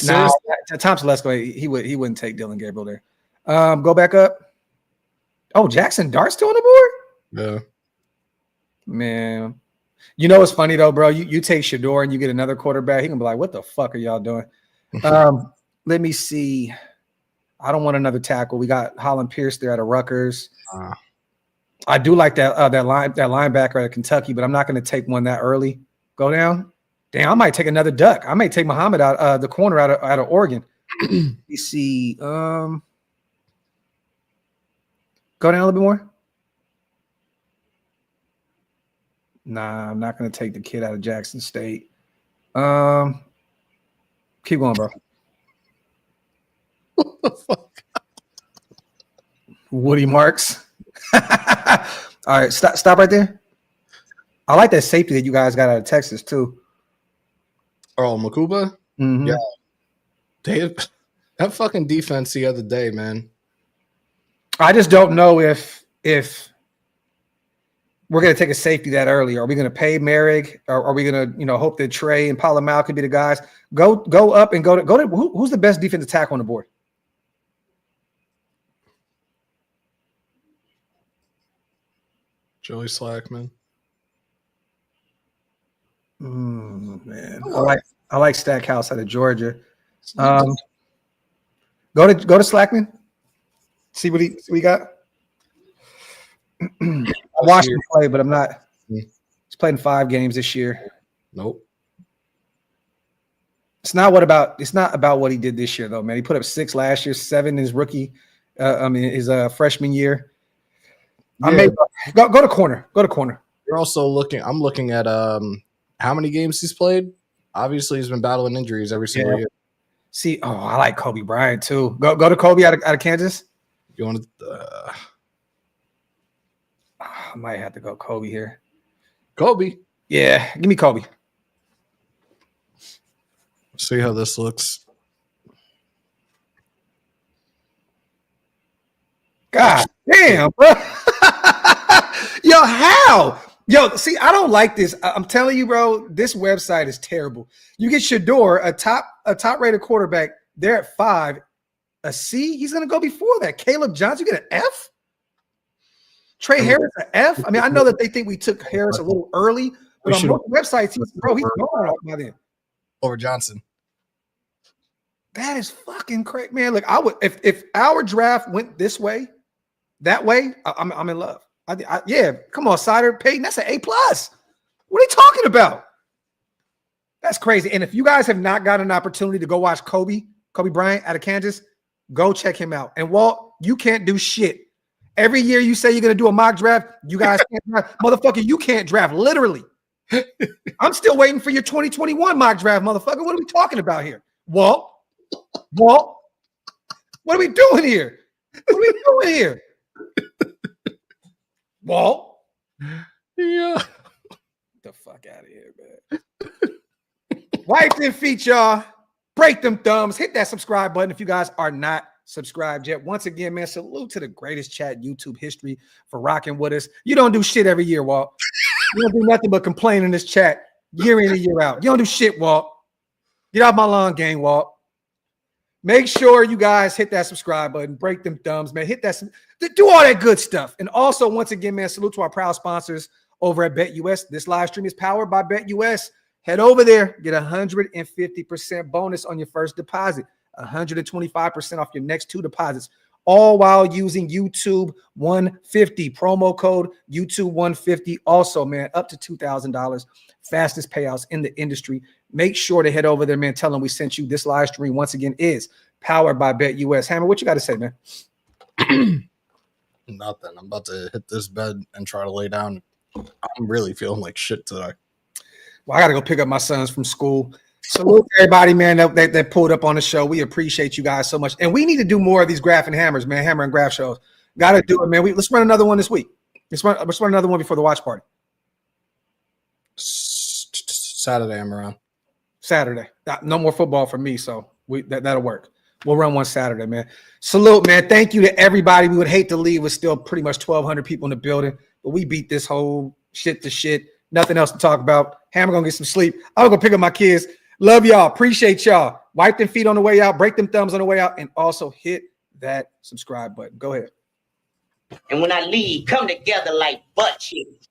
Nah, Tom Telesco, he wouldn't take Dylan Gabriel there. Go back up. Oh, Jackson Dart's still on the board?
Yeah.
Man. You know what's funny though, bro? You take Shedeur and you get another quarterback, he can be like, what the fuck are y'all doing? Let me see. I don't want another tackle. We got Holland Pierce there out of Rutgers. I do like that linebacker out of Kentucky, but I'm not going to take one that early. Go down. Damn, I might take another duck. I may take Muhammad out the corner out of Oregon. You see. Go down a little bit more. Nah, I'm not going to take the kid out of Jackson State. Keep going, bro.
What the fuck?
Woody Marks. All right, stop right there. I like that safety that you guys got out of Texas too.
Oh, Makuba?
Mm-hmm.
Yeah. That fucking defense the other day, man.
I just don't know if we're going to take a safety that early. Are we going to pay Merrick? Or are we going to, hope that Trey and Palomal could be the guys? Go up and go to who's the best defensive tackle on the board?
Joey Slackman.
Man, I like Stackhouse out of Georgia. Go to Slackman. See what he got. I watched him play, but I'm not. He's played in 5 games this year.
Nope.
It's not about what he did this year though, man. He put up 6 last year, 7 his rookie. His freshman year. Yeah. I may go to corner. Go to corner.
You're also looking. I'm looking at how many games he's played. Obviously, he's been battling injuries every single year.
See, I like Kobe Bryant too. Go to Kobe out of Kansas.
You want to?
I might have to go Kobe here.
Kobe.
Yeah, give me Kobe.
See how this looks.
God damn, bro. Yo, how? Yo, see, I don't like this. I'm telling you, bro, this website is terrible. You get Shedeur, a top rated quarterback, they're at 5. A C, he's gonna go before that. Caleb Johnson, you get an F? Trey Harris, an F? I mean, I know that they think we took Harris a little early, but on most websites, he's gone by then.
Over Johnson.
That is fucking crazy, man. Look, I would if our draft went this way, that way, I'm in love. Yeah, come on, Sider Payton. That's an A+. What are you talking about? That's crazy. And if you guys have not got an opportunity to go watch Kobe Bryant out of Kansas, go check him out. And Walt, you can't do shit. Every year you say you're going to do a mock draft, you guys can't draft. Motherfucker, you can't draft, literally. I'm still waiting for your 2021 mock draft, motherfucker. What are we talking about here? Walt, what are we doing here? What are we doing here? Walt?
Yeah.
Get the fuck out of here, man. Wipe them feet, y'all. Break them thumbs. Hit that subscribe button if you guys are not subscribed yet. Once again, man, salute to the greatest chat YouTube history for rocking with us. You don't do shit every year, Walt. You don't do nothing but complain in this chat year in and year out. You don't do shit, Walt. Get out my lawn, gang, Walt. Make sure you guys hit that subscribe button, break them thumbs, man. Hit that, do all that good stuff. And also, once again, man, salute to our proud sponsors over at BetUS. This live stream is powered by BetUS. Head over there, get 150% bonus on your first deposit, 125% off your next 2 deposits, all while using YouTube 150, promo code YouTube 150. Also, man, up to $2,000, fastest payouts in the industry. Make sure to head over there, man. Tell them we sent you. This live stream, once again, is powered by BetUS. Hammer, what you got to say, man?
Nothing. I'm about to hit this bed and try to lay down. I'm really feeling like shit today.
Well, I got to go pick up my sons from school. Salute to everybody, man, that pulled up on the show. We appreciate you guys so much. And we need to do more of these graph and hammers, man, hammer and graph shows. Got to do it, man. Let's run another one this week. Let's run another one before the watch party.
Saturday, I'm around.
Saturday. No more football for me, so that'll work. We'll run one Saturday, man. Salute, man. Thank you to everybody. We would hate to leave with still pretty much 1,200 people in the building, but we beat this whole shit to shit. Nothing else to talk about. Hammer gonna get some sleep. I'm gonna pick up my kids. Love y'all. Appreciate y'all. Wipe them feet on the way out. Break them thumbs on the way out. And also hit that subscribe button. Go ahead.
And when I leave, come together like butt cheeks.